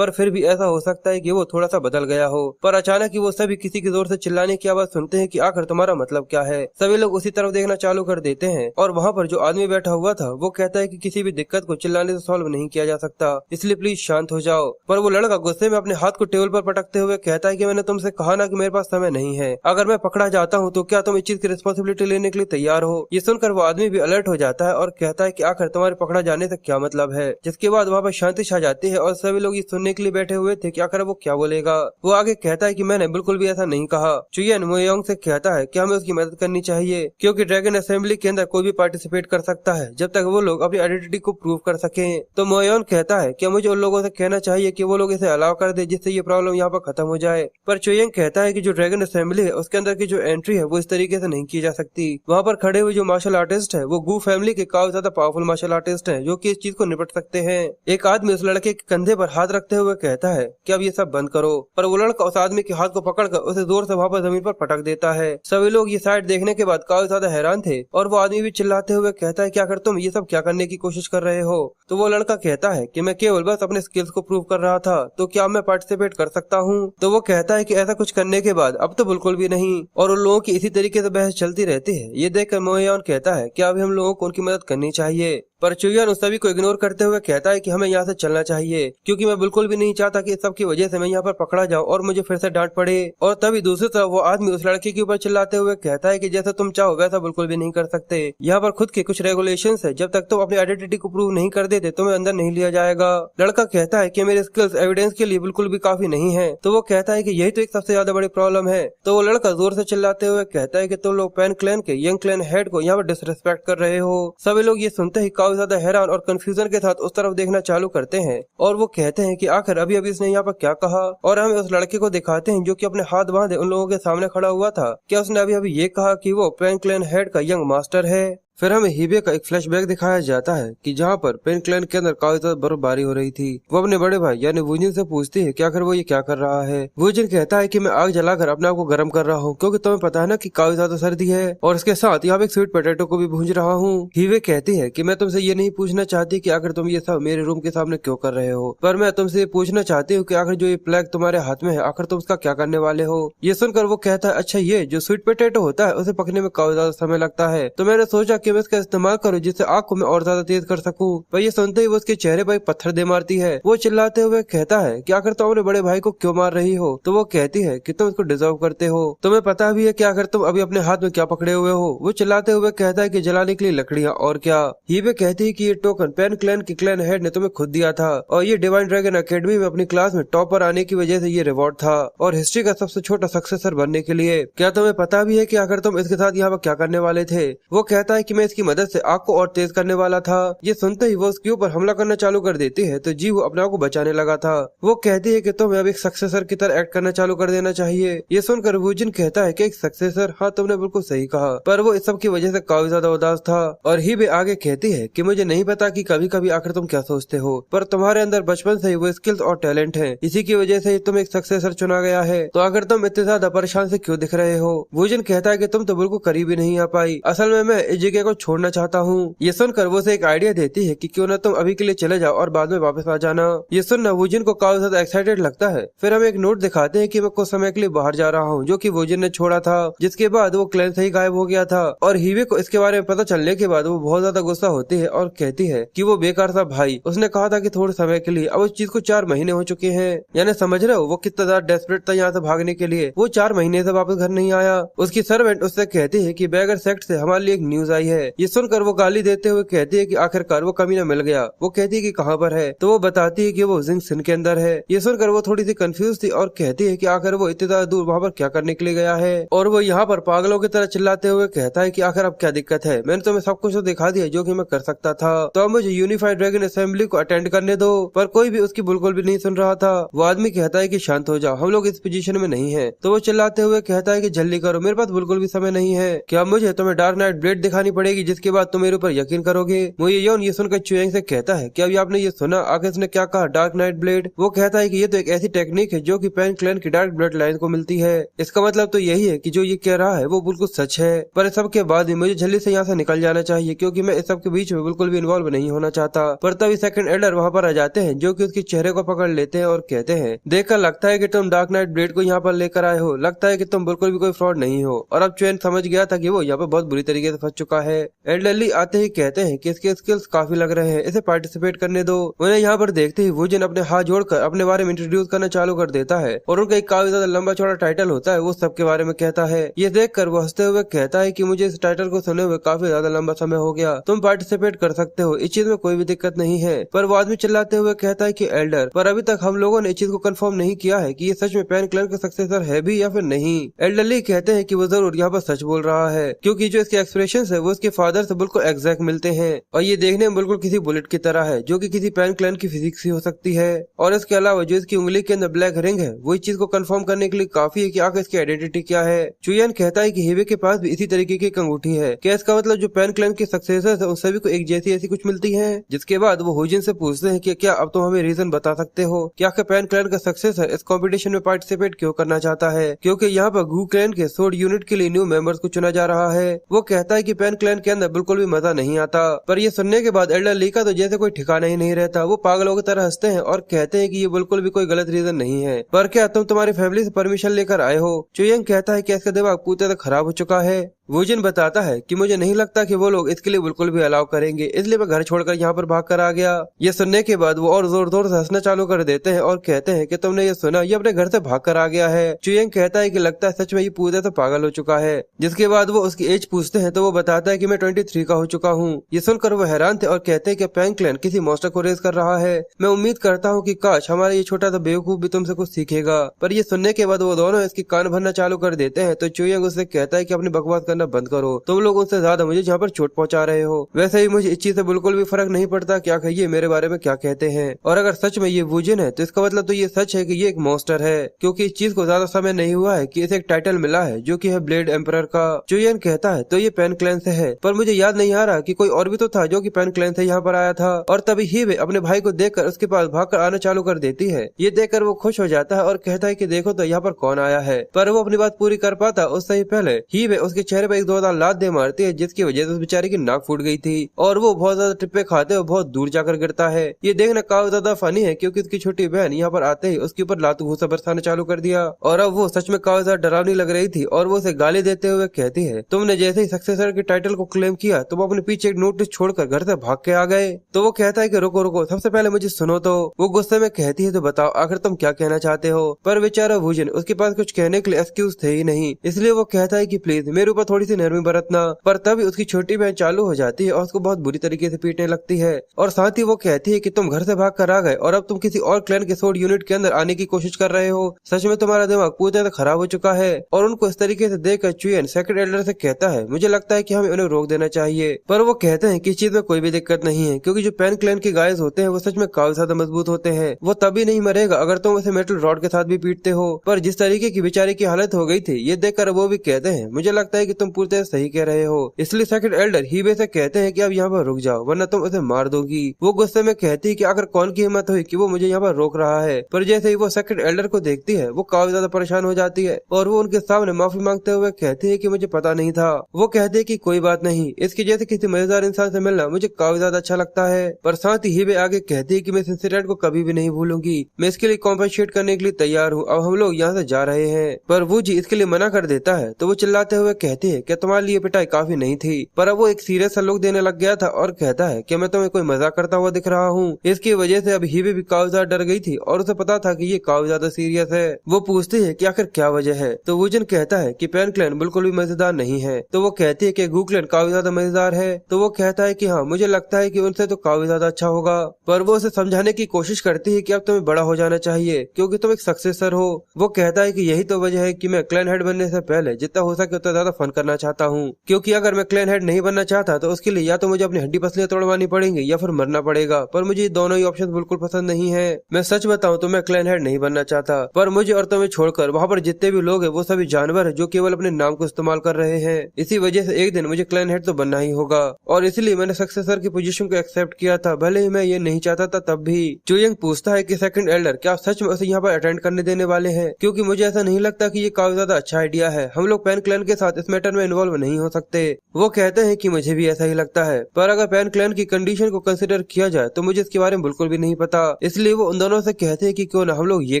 फिर भी ऐसा हो सकता है कि वो थोड़ा सा बदल गया हो। पर अचानक ही वो सभी किसी की जोर से चिल्लाने की आवाज सुनते हैं कि आखिर तुम्हारा मतलब क्या है। सभी लोग उसी तरफ देखना चालू कर देते हैं और वहाँ पर जो आदमी बैठा हुआ था वो कहता है कि किसी भी दिक्कत को चिल्लाने से सॉल्व नहीं किया जा सकता, इसलिए प्लीज शांत हो जाओ। पर वो लड़का गुस्से में अपने हाथ को टेबल पर पटकते हुए कहता है कि मैंने तुमसे कहा ना कि मेरे पास समय नहीं है, अगर मैं पकड़ा जाता हूँ तो क्या तुम इस चीज की रिस्पॉन्सिबिलिटी लेने के लिए तैयार हो? ये सुनकर वो आदमी भी अलर्ट हो जाता है और कहता है कि आखिर तुम्हारे पकड़ा जाने से क्या मतलब है। जिसके बाद वहाँ पर शांति छा जाती है और सभी लोग ये सुनने के लिए बैठे हुए थे कि आखिर वो क्या बोलेगा। वो आगे कहता है कि मैंने बिल्कुल भी ऐसा नहीं कहा। चुयन मोयोंग से कहता है कि हमें उसकी मदद करनी चाहिए क्योंकि ड्रैगन असेंबली के अंदर कोई भी पार्टिसिपेट कर सकता है जब तक वो लोग अपनी आइडेंटिटी को प्रूव कर सके। तो मोयोंग कहता है कि मुझे उन लोगों से कहना चाहिए कि वो लोग इसे अलाउ कर दे जिससे ये प्रॉब्लम यहाँ पर खत्म हो जाए। पर चुयंग कहता है कि जो ड्रैगन असेंबली है उसके अंदर की जो एंट्री है वो इस तरीके से नहीं की जा सकती। वहाँ पर खड़े हुए जो मार्शल आर्टिस्ट है वो गू फैमिली के काफी ज्यादा पावरफुल मार्शल आर्टिस्ट है जो की इस चीज को निपट सकते हैं। एक आदमी उस लड़के के कंधे पर हाथ रखते हुए कहता है कि अब ये सब बंद करो, पर वो लड़का उस आदमी के हाथ को पकड़कर उसे जोर से वहाँ पर जमीन पर पटक देता है। सभी लोग ये साइड देखने के बाद काफी ज्यादा हैरान थे और वो आदमी भी चिल्लाते हुए कहता है कि आखिर तुम ये सब क्या करने की कोशिश कर रहे हो? तो वो लड़का कहता है कि मैं केवल बस अपने स्किल्स को प्रूव कर रहा था, तो क्या मैं पार्टिसिपेट कर सकता हूँ? तो वो कहता है कि ऐसा कुछ करने के बाद अब तो बिल्कुल भी नहीं, और उन लोगों की इसी तरीके से बहस चलती रहती है। ये देखकर मोयोन कहता है कि अभी हम लोगों को उनकी मदद करनी चाहिए, पर चुयन उस सभी को इग्नोर करते हुए कहता है कि हमें यहाँ से चलना चाहिए क्योंकि मैं बिल्कुल भी नहीं चाहता कि इस सब की वजह से मैं यहाँ पर पकड़ा जाऊँ और मुझे फिर से डांट पड़े। और तभी दूसरी तरफ वो आदमी उस लड़के के ऊपर चिल्लाते हुए कहता है कि जैसा तुम चाहो वैसा बिल्कुल भी नहीं कर सकते, यहाँ पर खुद के कुछ रेगुलेशंस है, जब तक तुम अपनी आइडेंटिटी को प्रूव नहीं कर देते तुम्हें अंदर नहीं लिया जाएगा। लड़का कहता है कि मेरे स्किल्स एविडेंस के लिए बिल्कुल भी काफी नहीं है। तो वो कहता है कि यही तो एक सबसे ज्यादा बड़ी प्रॉब्लम है। तो वो लड़का जोर से चिल्लाते हुए कहता है कि तुम लोग पैन क्लैन के यंग क्लैन हेड को यहाँ पर डिसरिस्पेक्ट कर रहे हो। सभी लोग ये सुनते ही काफी ज्यादा हैरान और कंफ्यूजन के साथ उस तरफ देखना चालू करते हैं और वो कहते हैं कि आखिर अभी अभी इसने यहाँ पर क्या कहा, और हमें उस लड़के को दिखाते हैं जो कि अपने हाथ बांधे उन लोगों के सामने खड़ा हुआ था। क्या उसने अभी अभी ये कहा कि वो पैन क्लैन हेड का यंग मास्टर है? फिर हमें हीबे का एक फ्लैशबैक दिखाया जाता है कि जहाँ पर पेन क्लैन के अंदर काफी ज्यादा बर्फबारी हो रही थी। वो अपने बड़े भाई यानी वुजिन से पूछती है कि आखिर वो ये क्या कर रहा है। वुजिन कहता है कि मैं आग जलाकर अपने आप को गर्म कर रहा हूँ क्योंकि तुम्हें पता है ना कि काफी ज्यादा सर्दी है, और इसके साथ यहाँ एक स्वीट पोटैटो को भी भूंज रहा हूँ। हीबे कहती है कि मैं तुमसे ये नहीं पूछना चाहती कि आखिर तुम ये सब मेरे रूम के सामने क्यों कर रहे हो, पर मैं तुमसे ये पूछना चाहती हूँ कि आखिर जो ये फ्लैग तुम्हारे हाथ में है आखिर तुम उसका क्या करने वाले हो। ये सुनकर वो कहता है अच्छा ये जो स्वीट पोटैटो होता है उसे पकने में काफी ज्यादा समय लगता है, तो मैंने सोचा कि मैं इसका इस्तेमाल करूँ जिससे आग को मैं और ज्यादा तेज कर सकूं। पर ये सुनते ही वो उसके चेहरे पर एक पत्थर दे मारती है। वो चिल्लाते हुए कहता है कि आखिर तुम अपने बड़े भाई को क्यों मार रही हो। तो वो कहती है कि तुम इसको डिजर्व करते हो, तुम्हें पता भी है कि आखिर तुम अभी अपने हाथ में क्या पकड़े हुए हो। वो चिल्लाते हुए कहता है कि जलाने के लिए लकड़ियाँ और क्या। हीबे कहती है कि ये टोकन पेन क्लैन की क्लैन हेड ने तुम्हें खुद दिया था और ये डिवाइन ड्रैगन एकेडमी में अपनी क्लास में टॉपर आने की वजह से ये रिवॉर्ड था और हिस्ट्री का सबसे छोटा सक्सेसर बनने के लिए। क्या तुम्हें पता भी है कि आखिर तुम इसके साथ यहाँ पर क्या करने वाले थे। वो कहता है कि मैं इसकी मदद से आग को और तेज करने वाला था। ये सुनते ही वो उसके ऊपर हमला करना चालू कर देती है तो जी वो अपने आप को बचाने लगा था। वो कहती है कि तुम्हें अब एक सक्सेसर की तरह एक्ट करना चालू कर देना चाहिए। ये सुनकर वूजिन कहता है कि एक सक्सेसर, हाँ तुमने बिल्कुल सही कहा। पर वो इस सब की वजह से काफी ज्यादा उदास था। और हीबे आगे कहती है कि मुझे नहीं पता कि कभी कभी आखिर तुम क्या सोचते हो, पर तुम्हारे अंदर बचपन से ही वो स्किल्स और टैलेंट है, इसी की वजह से तुम एक सक्सेसर चुना गया है। तो अगर तुम इतने ज्यादा परेशान से क्यों दिख रहे हो। वूजिन कहता है कि तुम तो बिल्कुल करीब ही नहीं आ पाई, असल में मैं इस जगह को छोड़ना चाहता हूँ। ये सुनकर वो उसे एक आइडिया देती है कि क्यों ना तुम अभी के लिए चले जाओ और बाद में वापस आ जाना। ये सुनना वूजिन को काफी ज्यादा एक्साइटेड लगता है। फिर हम एक नोट दिखाते हैं कि मैं कुछ समय के लिए बाहर जा रहा हूँ जो कि वूजिन ने छोड़ा था, जिसके बाद वो क्लैन से ही गायब हो गया था। और हीवे को इसके बारे में पता चलने के बाद वो बहुत ज्यादा गुस्सा होती है और कहती है कि वो बेकार था भाई, उसने कहा था कि थोड़े समय के लिए, अब उस चीज को 4 महीने हो चुके हैं। यानी समझ रहे हो वो कितना ज्यादा डेस्परेट था यहाँ से भागने के लिए। वो 4 महीने से वापस घर नहीं आया। उसकी सर्वेंट उससे कहती है कि बैगर सेक्ट से हमारे लिए एक न्यूज आई है। ये सुनकर वो गाली देते हुए कहती है कि आखिरकार वो कमीना मिल गया। वो कहती है कि कहाँ पर है, तो वो बताती है कि वो जिंग सिन के अंदर है। ये सुनकर वो थोड़ी सी कंफ्यूज थी और कहती है कि आखिर वो इतनी ज्यादा दूर वहाँ पर क्या करने के लिए गया है। और वो यहाँ पर पागलों की तरह चिल्लाते हुए कहता है कि आखिर अब क्या दिक्कत है, मैंने तुम्हें सब कुछ तो दिखा दिया जो कि मैं कर सकता था, तो अब मुझे यूनिफाइड ड्रैगन असेंबली को अटेंड करने दो। पर कोई भी उसकी बिल्कुल भी नहीं सुन रहा था। वो आदमी कहता है कि शांत हो जाओ, हम लोग इस पोजीशन में नहीं है। तो वो चिल्लाते हुए कहता है कि जल्दी करो, मेरे पास बिल्कुल भी समय नहीं है। क्या मुझे तुम्हें डार्क नाइट ब्लेड दिखानी पड़ेगी जिसके बाद तुम मेरे ऊपर यकीन करोगे। मुझे यौन ये सुनकर चुएंग से कहता है कि अभी आपने ये सुना आखिर इसने क्या कहा, डार्क नाइट ब्लेड। वो कहता है कि ये तो एक ऐसी टेक्निक है जो कि पेन क्लैन की डार्क ब्लड लाइन को मिलती है। इसका मतलब तो यही है कि जो ये कह रहा है वो बिल्कुल सच है। पर इस सब के बाद भी मुझे जल्दी से यहाँ से निकल जाना चाहिए क्योंकि मैं इस सब के बीच में बिल्कुल भी इन्वॉल्व नहीं होना चाहता। पर तभी सेकंड एल्डर वहाँ पर आ जाते हैं जो कि उसके चेहरे को पकड़ लेते हैं और कहते हैं, देखकर लगता है कि तुम डार्क नाइट ब्लेड को यहाँ पर लेकर आए हो, लगता है कि तुम बिल्कुल भी कोई फ्रॉड नहीं हो। और अब चैन समझ गया था कि वो यहाँ पर बहुत बुरी तरीके से फंस चुका है। एल्डरली आते ही कहते हैं कि इसके स्किल्स काफी लग रहे हैं, इसे पार्टिसिपेट करने दो। उन्हें यहाँ पर देखते ही वूजिन अपने हाथ जोड़कर अपने बारे में इंट्रोड्यूस करना चालू कर देता है और उनका एक काफी ज्यादा लंबा चौड़ा टाइटल होता है, वो सबके बारे में कहता है। ये देखकर वो हंसते हुए कहता है कि मुझे इस टाइटल को सुने हुए काफी ज्यादा लंबा समय हो गया, तुम पार्टिसिपेट कर सकते हो, इस चीज में कोई भी दिक्कत नहीं है। पर वो आदमी चिल्लाते हुए कहता है कि एल्डर, पर अभी तक हम लोगों ने इस चीज को कंफर्म नहीं किया है कि ये सच में पेन क्लैन का सक्सेसर है भी या फिर नहीं। एल्डरली कहते हैं कि वो जरूर यहाँ पर सच बोल रहा है क्योंकि जो इसके एक्सप्रेशन है वो उसके फादर से बिल्कुल एग्जैक्ट मिलते हैं और ये देखने में बिल्कुल किसी बुलेट की तरह है जो कि किसी पेन क्लैन की फिजिक्स ही हो सकती है। और इसके अलावा जो इसकी उंगली के अंदर ब्लैक रिंग है वो इस चीज को कंफर्म करने के लिए काफी है कि आखिर इसकी आइडेंटिटी क्या है। चुयन कहता है कि हीवे के पास भी इसी तरीके की एक अंगूठी है। क्या इसका मतलब जो पेन क्लैन के सक्सेसर है उन सभी को एक जैसी ऐसी कुछ मिलती है। जिसके बाद वो हुजिन से पूछते हैं कि क्या अब तुम हमें रीजन बता सकते हो कि आखिर पेन क्लैन का सक्सेसर इस कंपटीशन में पार्टिसिपेट क्यों करना चाहता है, क्योंकि यहाँ पर गू क्लैन के सोड यूनिट के लिए न्यू मेंबर्स को चुना जा रहा है। वो कहता है कि पेन क्लैन के अंदर बिल्कुल भी मजा नहीं आता। पर ये सुनने के बाद एल्डर ली का तो जैसे कोई ठिकाना ही नहीं रहता। वो पागलों की तरह हंसते हैं और कहते हैं कि ये बिल्कुल भी कोई गलत रीजन नहीं है, पर क्या तुम तुम्हारी फैमिली से परमिशन लेकर आए हो। चुयंग कहता है कि इसका दिमाग पूरी तरह खराब हो चुका है। वूजिन बताता है कि मुझे नहीं लगता कि वो लोग इसके लिए बिल्कुल भी अलाउ करेंगे, इसलिए मैं घर छोड़कर यहाँ पर भाग कर आ गया। ये सुनने के बाद वो और जोर जोर से हंसना चालू कर देते हैं और कहते हैं कि तुमने ये सुना, ये अपने घर से भाग कर आ गया है। चुयंग कहता है कि लगता है सच में ये पूरे तरह पागल हो चुका है। जिसके बाद वो उसकी एज पूछते हैं तो वो बताता है कि मैं 23 का हो चुका हूँ। ये सुनकर वो हैरान थे और कहते हैं कि पेन क्लैन किसी मॉन्स्टर को रेज कर रहा है। मैं उम्मीद करता हूँ कि काश हमारा ये छोटा सा बेवकूफ भी तुमसे कुछ सीखेगा। पर ये सुनने के बाद वो दोनों इसकी कान भरना चालू कर देते हैं। तो चुयंग उससे कहता है कि अपनी बकवास करना बंद करो, तुम लोग उनसे ज्यादा मुझे यहाँ पर चोट पहुँचा रहे हो। वैसे ही मुझे इस चीज से बिल्कुल भी फर्क नहीं पड़ता क्या ये मेरे बारे में क्या कहते हैं। और अगर सच में ये वूजिन है तो इसका मतलब तो ये सच है कि ये एक मॉन्स्टर है, क्योंकि इस चीज को ज्यादा समय नहीं हुआ है कि इसे एक टाइटल मिला है जो कि है ब्लेड एम्परर का। चुयन कहता है तो ये पेन क्लैन से है, पर मुझे याद नहीं आ रहा कि कोई और भी तो था जो कि पेन क्लैन से यहाँ पर आया था। और तभी हीवे अपने भाई को देखकर उसके पास भागकर आना चालू कर देती है। ये देखकर वो खुश हो जाता है और कहता है कि देखो तो यहाँ पर कौन आया है। पर वो अपनी बात पूरी कर पाता उससे ही पहले हीवे उसके चेहरे पर एक जोरदार लात दे मारती है, जिसकी वजह से उस बेचारे की नाक फूट गई थी और वो बहुत ज्यादा टिप्पे खाते हुए बहुत दूर जाकर गिरता है। ये देखना काफी ज्यादा फनी है क्योंकि उसकी छोटी बहन यहाँ पर आते ही उसके ऊपर लातू घूसा बरसाना चालू कर दिया और अब वो सच में काफी ज्यादा डरावनी लग रही थी और वो उसे गाली देते हुए कहती है, तुमने जैसे ही सक्सेसर के टाइटल टाइटल को क्लेम किया तो वो अपने पीछे एक नोटिस छोड़कर घर से भाग के आ गए। तो वो कहता है कि रुको रुको, सबसे पहले मुझे सुनो। तो वो गुस्से में कहती है तो बताओ आखिर तुम क्या कहना चाहते हो। पर बेचारा वुजन, उसके पास कुछ कहने के लिए एक्सक्यूज थे ही नहीं, इसलिए वो कहता है कि प्लीज मेरे ऊपर थोड़ी सी नरमी बरतना। पर तभी उसकी छोटी बहन चालू हो जाती है और उसको बहुत बुरी तरीके से पीटने लगती है और साथ ही वो कहती है कि तुम घर से भाग कर आ गए और अब तुम किसी और क्लैन के सोड यूनिट के अंदर आने की कोशिश कर रहे हो। सच में तुम्हारा दिमाग पूरी तरह खराब हो चुका है। और उनको इस तरीके से देखकर चुयन सेकंड एल्डर से कहता है मुझे लगता है कि हमें उन्हें रोक देना चाहिए। पर वो कहते हैं कि इस चीज में कोई भी दिक्कत नहीं है, क्योंकि जो पेन क्लैन के गायज होते हैं वो सच में काफी ज्यादा मजबूत होते हैं। वो तभी नहीं मरेगा अगर तुम उसे मेटल रॉड के साथ भी पीटते हो। पर जिस तरीके की बेचारी की हालत हो गई थी ये देखकर वो भी कहते हैं मुझे लगता है कि तुम पूरी तरह सही कह रहे हो। इसलिए सेकंड एल्डर हीबे से कहते हैं कि अब यहाँ पर रुक जाओ वरना तुम उसे मार दोगी। वो गुस्से में कहती है कि आखिर कौन की हिम्मत हुई कि वो मुझे यहाँ पर रोक रहा है। पर जैसे ही वो सेकंड एल्डर को देखती है वो काफी ज्यादा परेशान हो जाती है और वो उनके सामने माफी मांगते हुए कहती है कि मुझे पता नहीं था। वो कहते हैं कि कोई बात नहीं, इसके जैसे किसी मजेदार इंसान से मिलना मुझे काफी ज्यादा अच्छा लगता है। पर साथ ही हीबे आगे कहती है कि मैं इस इंसिडेंट को कभी भी नहीं भूलूंगी, मैं इसके लिए कॉम्पेंसेट करने के लिए तैयार हूँ। अब हम लोग यहाँ से जा रहे हैं। पर वो जी इसके लिए मना कर देता है तो वो चिल्लाते हुए कहती है कि तुम्हारे लिए पिटाई काफी नहीं थी। पर अब वो एक सीरियस सा लुक देने लग गया था और कहता है कि मैं तुम्हें कोई मजाक करता हुआ दिख रहा हूँ। इसकी वजह से अब हीबे भी काफी ज्यादा डर गई थी और उसे पता था कि ये काफी ज्यादा सीरियस है। वो पूछती है कि आखिर क्या वजह है। तो वुजन कहता है कि पेन क्लैन बिल्कुल भी मजेदार नहीं है। तो वो कहती है कि गू क्लैन काफी ज्यादा मजेदार है। तो वो कहता है कि हाँ मुझे लगता है कि उनसे तो काफी ज्यादा अच्छा होगा। पर वो उसे समझाने की कोशिश करती है कि अब तुम्हें बड़ा हो जाना चाहिए क्योंकि तुम एक सक्सेसर हो। वो कहता है कि यही तो वजह है कि मैं क्लैन हेड बनने से पहले जितना हो सके उतना ज्यादा फन करना चाहता हूँ, क्योंकि अगर मैं क्लैन हेड नहीं बनना चाहता तो उसके लिए या तो मुझे अपनी हड्डी पसलियां तोड़वानी पड़ेंगी या फिर मरना पड़ेगा। पर मुझे दोनों ही ऑप्शन बिल्कुल पसंद नहीं है। मैं सच बताऊं तो मैं क्लैन हेड नहीं बनना चाहता, पर मुझे और तुम्हें छोड़कर वहाँ पर जितने भी लोग हैं वो सभी जानवर है जो केवल अपने नाम को इस्तेमाल कर रहे हैं। इसी वजह से एक दिन मुझे क्लैन हेड तो बनना ही होगा और इसलिए मैंने सक्सेसर की पोजीशन को एक्सेप्ट किया था, भले ही मैं ये नहीं चाहता था तब भी। चुयंग पूछता है कि सेकंड एल्डर क्या आप सच में उसे यहाँ पर अटेंड करने देने वाले हैं, क्योंकि मुझे ऐसा नहीं लगता कि ये काफी ज्यादा अच्छा आइडिया है। हम लोग पेन क्लैन के साथ इस मैटर में इन्वॉल्व नहीं हो सकते। वो कहते हैं कि मुझे भी ऐसा ही लगता है, पर अगर पेन क्लैन की कंडीशन को कंसिडर किया जाए तो मुझे इसके बारे में बिल्कुल भी नहीं पता। इसलिए वो उन दोनों से कहते हैं कि क्यों ना हम लोग ये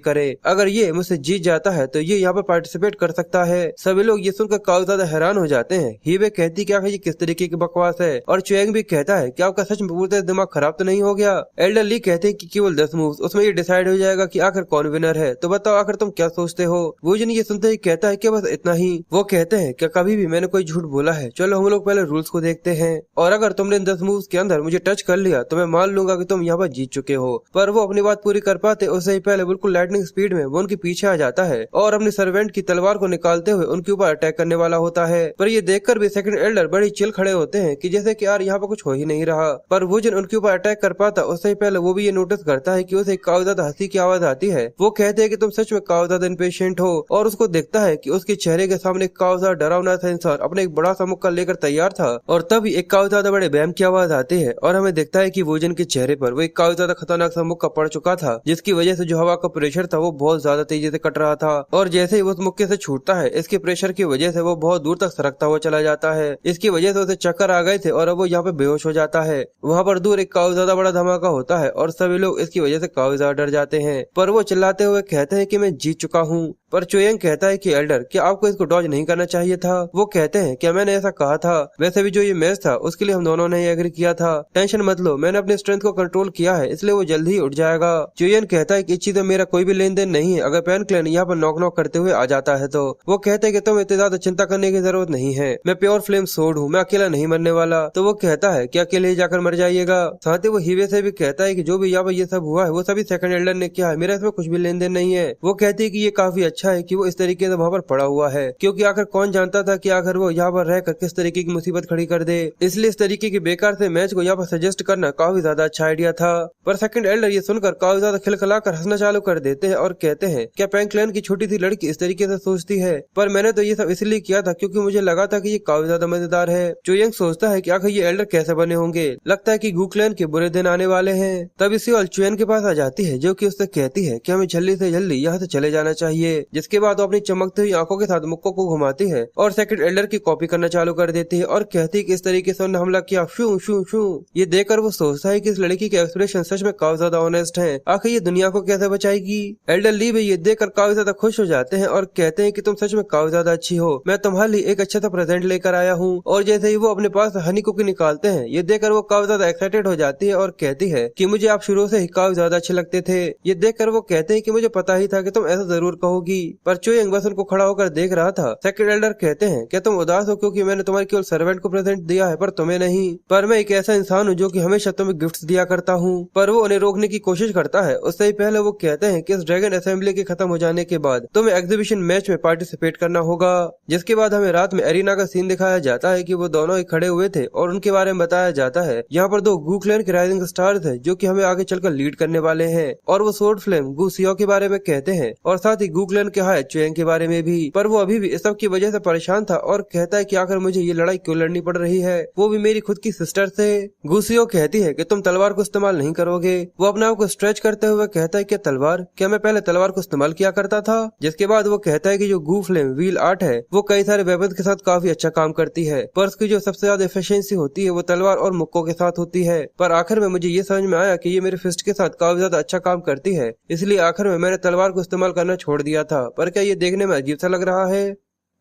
करें, अगर ये मुझसे जीत जाता है तो ये यहाँ पर पार्टिसिपेट कर सकता है। सभी लोग ये सुनकर काफी ज्यादा हैरान हो जाते हैं। हीबे कहती क्या ये किस तरीके की बकवास है, और चुएंग भी कहता है कि आपका सच में पूरे दिमाग खराब तो नहीं हो गया। एल्डर ली कहते हैं कि केवल 10 मूव्स, उसमें ये डिसाइड हो जाएगा कि आखिर कौन विनर है। तो बताओ आखिर तुम क्या सोचते हो। वुजन ये सुनते ही कहता है कि बस इतना ही। वो कहते हैं क्या कभी भी मैंने कोई झूठ बोला है, चलो हम लोग पहले रूल्स को देखते हैं, और अगर तुमने इन 10 मूव्स के अंदर मुझे टच कर लिया तो मैं मान लूंगा कि तुम यहाँ पर जीत चुके हो। पर वो अपनी बात पूरी कर पाते उससे ही पहले बिल्कुल लाइटनिंग स्पीड में वो उनके पीछे आ जाता है और अपनी सर्वेंट की तलवार को निकालते हुए उनके ऊपर अटैक करने वाला होता है। पर ये देखकर भी सेकंड एल्डर बड़ी चिल खड़े होते हैं कि जैसे कि यार यहाँ पर कुछ हो ही नहीं रहा। पर वुजन उनके ऊपर अटैक कर पाता उससे ही पहले वो भी ये नोटिस करता है कि उसे काफी ज्यादा हंसी की आवाज आती है। वो कहते हैं कि तुम सच में काफी ज्यादा इम्पेशेंट हो, और उसको देखता है कि उसके चेहरे के सामने काफी ज्यादा डरावना सा इंसान अपने एक बड़ा सा मुक्का लेकर तैयार था। और तभी एक काफी ज्यादा बड़े बैम की आवाज आती है और हमें दिखता है कि वुजन के चेहरे पर वो एक काफी ज्यादा खतरनाक सा मुक्का पड़ चुका था, जिसकी वजह से जो हवा का प्रेशर था वो बहुत ज्यादा तेजी से कट रहा था। और जैसे ही वो उस मुक्के से छूटता है इसके प्रेशर की वजह से वो बहुत दूर तक सरकता हुआ चला जाता है। इसकी वजह से उसे चक्कर आ गए थे और अब वो यहाँ पे बेहोश हो जाता है। वहाँ पर दूर एक काफी ज्यादा बड़ा धमाका होता है और सभी लोग इसकी वजह से काफी ज्यादा डर जाते हैं। पर वो चिल्लाते हुए कहते हैं कि मैं जीत चुका हूँ। पर चुएंग कहता है कि एल्डर क्या आपको इसको डॉज नहीं करना चाहिए था। वो कहते हैं क्या मैंने ऐसा कहा था, वैसे भी जो ये मैच था उसके लिए हम दोनों ने एग्री किया था। टेंशन मत लो, मैंने अपने स्ट्रेंथ को कंट्रोल किया है इसलिए वो जल्दी ही उठ जाएगा। चुएंग कहता है कि इस चीज में मेरा कोई भी लेन देन नहीं है, अगर पेन क्लैन यहाँ पर नॉक नॉक करते हुए आ जाता है तो। वो कहते हैं कि तुम्हें इतनी ज्यादा चिंता करने की जरूरत नहीं है, मैं प्योर फ्लेम सोड हूँ, मैं अकेला नहीं मरने वाला। तो वो कहता है कि अकेले ही जाकर मर जाइएगा। साथ ही वो हीवे से भी कहता है कि जो भी यहाँ पर ये सब हुआ है वो सभी सेकंड एल्डर ने किया है, मेरा इसमें कुछ भी लेन देन नहीं है। वो कहती है कि ये काफी अच्छा है कि वो इस तरीके से वहाँ पर पड़ा हुआ है, क्योंकि आखिर कौन जानता था कि आखिर वो यहाँ पर रहकर किस तरीके की मुसीबत खड़ी कर दे। इसलिए इस तरीके के बेकार से मैच को यहाँ पर सजेस्ट करना काफी ज्यादा अच्छा आइडिया था। पर सेकंड एल्डर ये सुनकर काफी ज्यादा खिलखिलाकर हंसना चालू कर देते हैं और कहते हैं क्या पेन क्लैन की छोटी सी लड़की इस तरीके से सोचती है, पर मैंने तो ये सब इसलिए किया था क्योंकि मुझे लगा था कि ये काफी ज्यादा मजेदार है। चुएंग सोचता है कि आखिर ये एल्डर कैसे बने होंगे, लगता है कि गू क्लैन के बुरे दिन आने वाले हैं। तब सियोल चुएन के पास आ जाती है जो कि उससे कहती है कि हमें जल्दी से जल्दी यहाँ से चले जाना चाहिए। जिसके बाद वो अपनी चमकती हुई आंखों के साथ मुक्को को घुमाती है और सेकंड एल्डर की कॉपी करना चालू कर देती है और कहती है कि इस तरीके से उन्होंने हमला किया, शू शू शू। ये देखकर वो सोचता है कि इस लड़की के एक्सप्रेशन सच में काफी ज्यादा ऑनेस्ट हैं, आखिर ये दुनिया को कैसे बचाएगी। एल्डर ली भी ये देखकर काफी ज्यादा खुश हो जाते हैं और कहते हैं कि तुम सच में काफी ज्यादा अच्छी हो, मैं तुम्हारे लिए एक अच्छा सा प्रेजेंट लेकर आया हूँ। और जैसे ही वो अपने पास हनी कुकी निकालते हैं, ये देखकर वो काफी ज्यादा एक्साइटेड हो जाती है और कहती है कि मुझे आप शुरू से ही काफी ज्यादा अच्छे लगते थे। ये देखकर वो कहते हैं कि मुझे पता ही था कि तुम ऐसा जरूर कहोगी, पर चुयंग बस उनको खड़ा होकर देख रहा था। सेकंड एल्डर कहते हैं क्या तुम उदास हो क्योंकि मैंने तुम्हारे केवल सर्वेंट को प्रेजेंट दिया है पर तुम्हें नहीं? पर मैं एक ऐसा इंसान हूँ जो कि हमेशा तुम्हें गिफ्ट्स दिया करता हूँ। पर वो उन्हें रोकने की कोशिश करता है। उससे ही पहले वो कहते हैं कि इस ड्रैगन असेंबली के खत्म हो जाने के बाद तुम्हें एग्जीबिशन मैच में पार्टिसिपेट करना होगा। जिसके बाद हमें रात में एरिना का सीन दिखाया जाता है कि वो दोनों ही खड़े हुए थे और उनके बारे में बताया जाता है। यहाँ पर दो गू क्लैन के राइजिंग स्टार्स है जो कि हमें आगे चलकर लीड करने वाले हैं, और वो सोर्ड फ्लेम गू सियो के बारे में कहते हैं और साथ ही गू क्लैन के हाय चुएंग के बारे में भी। पर वो अभी भी इस सब की वजह से परेशान था और कहता है कि आखिर मुझे ये लड़ाई क्यों लड़नी पड़ रही है, वो भी मेरी खुद की सिस्टर से। गू सियो कहती है कि तुम तलवार को इस्तेमाल नहीं करोगे। वो अपने आप को स्ट्रेच करते हुए कहता है कि तलवार, क्या मैं पहले तलवार को इस्तेमाल किया करता था? जिसके बाद वो कहता है कि जो गू फ्लेम व्हील आर्ट है वो कई सारे वेपन के साथ काफी अच्छा काम करती है, पर उसकी जो सबसे ज्यादा एफिशिएंसी होती है वो तलवार और मुक्कों के साथ होती है। पर आखिर में मुझे ये समझ में आया कि ये मेरे फिस्ट के साथ काफी ज्यादा अच्छा काम करती है, इसलिए आखिर में मैंने तलवार को इस्तेमाल करना छोड़ दिया था। पर क्या ये देखने में अजीब सा लग रहा है?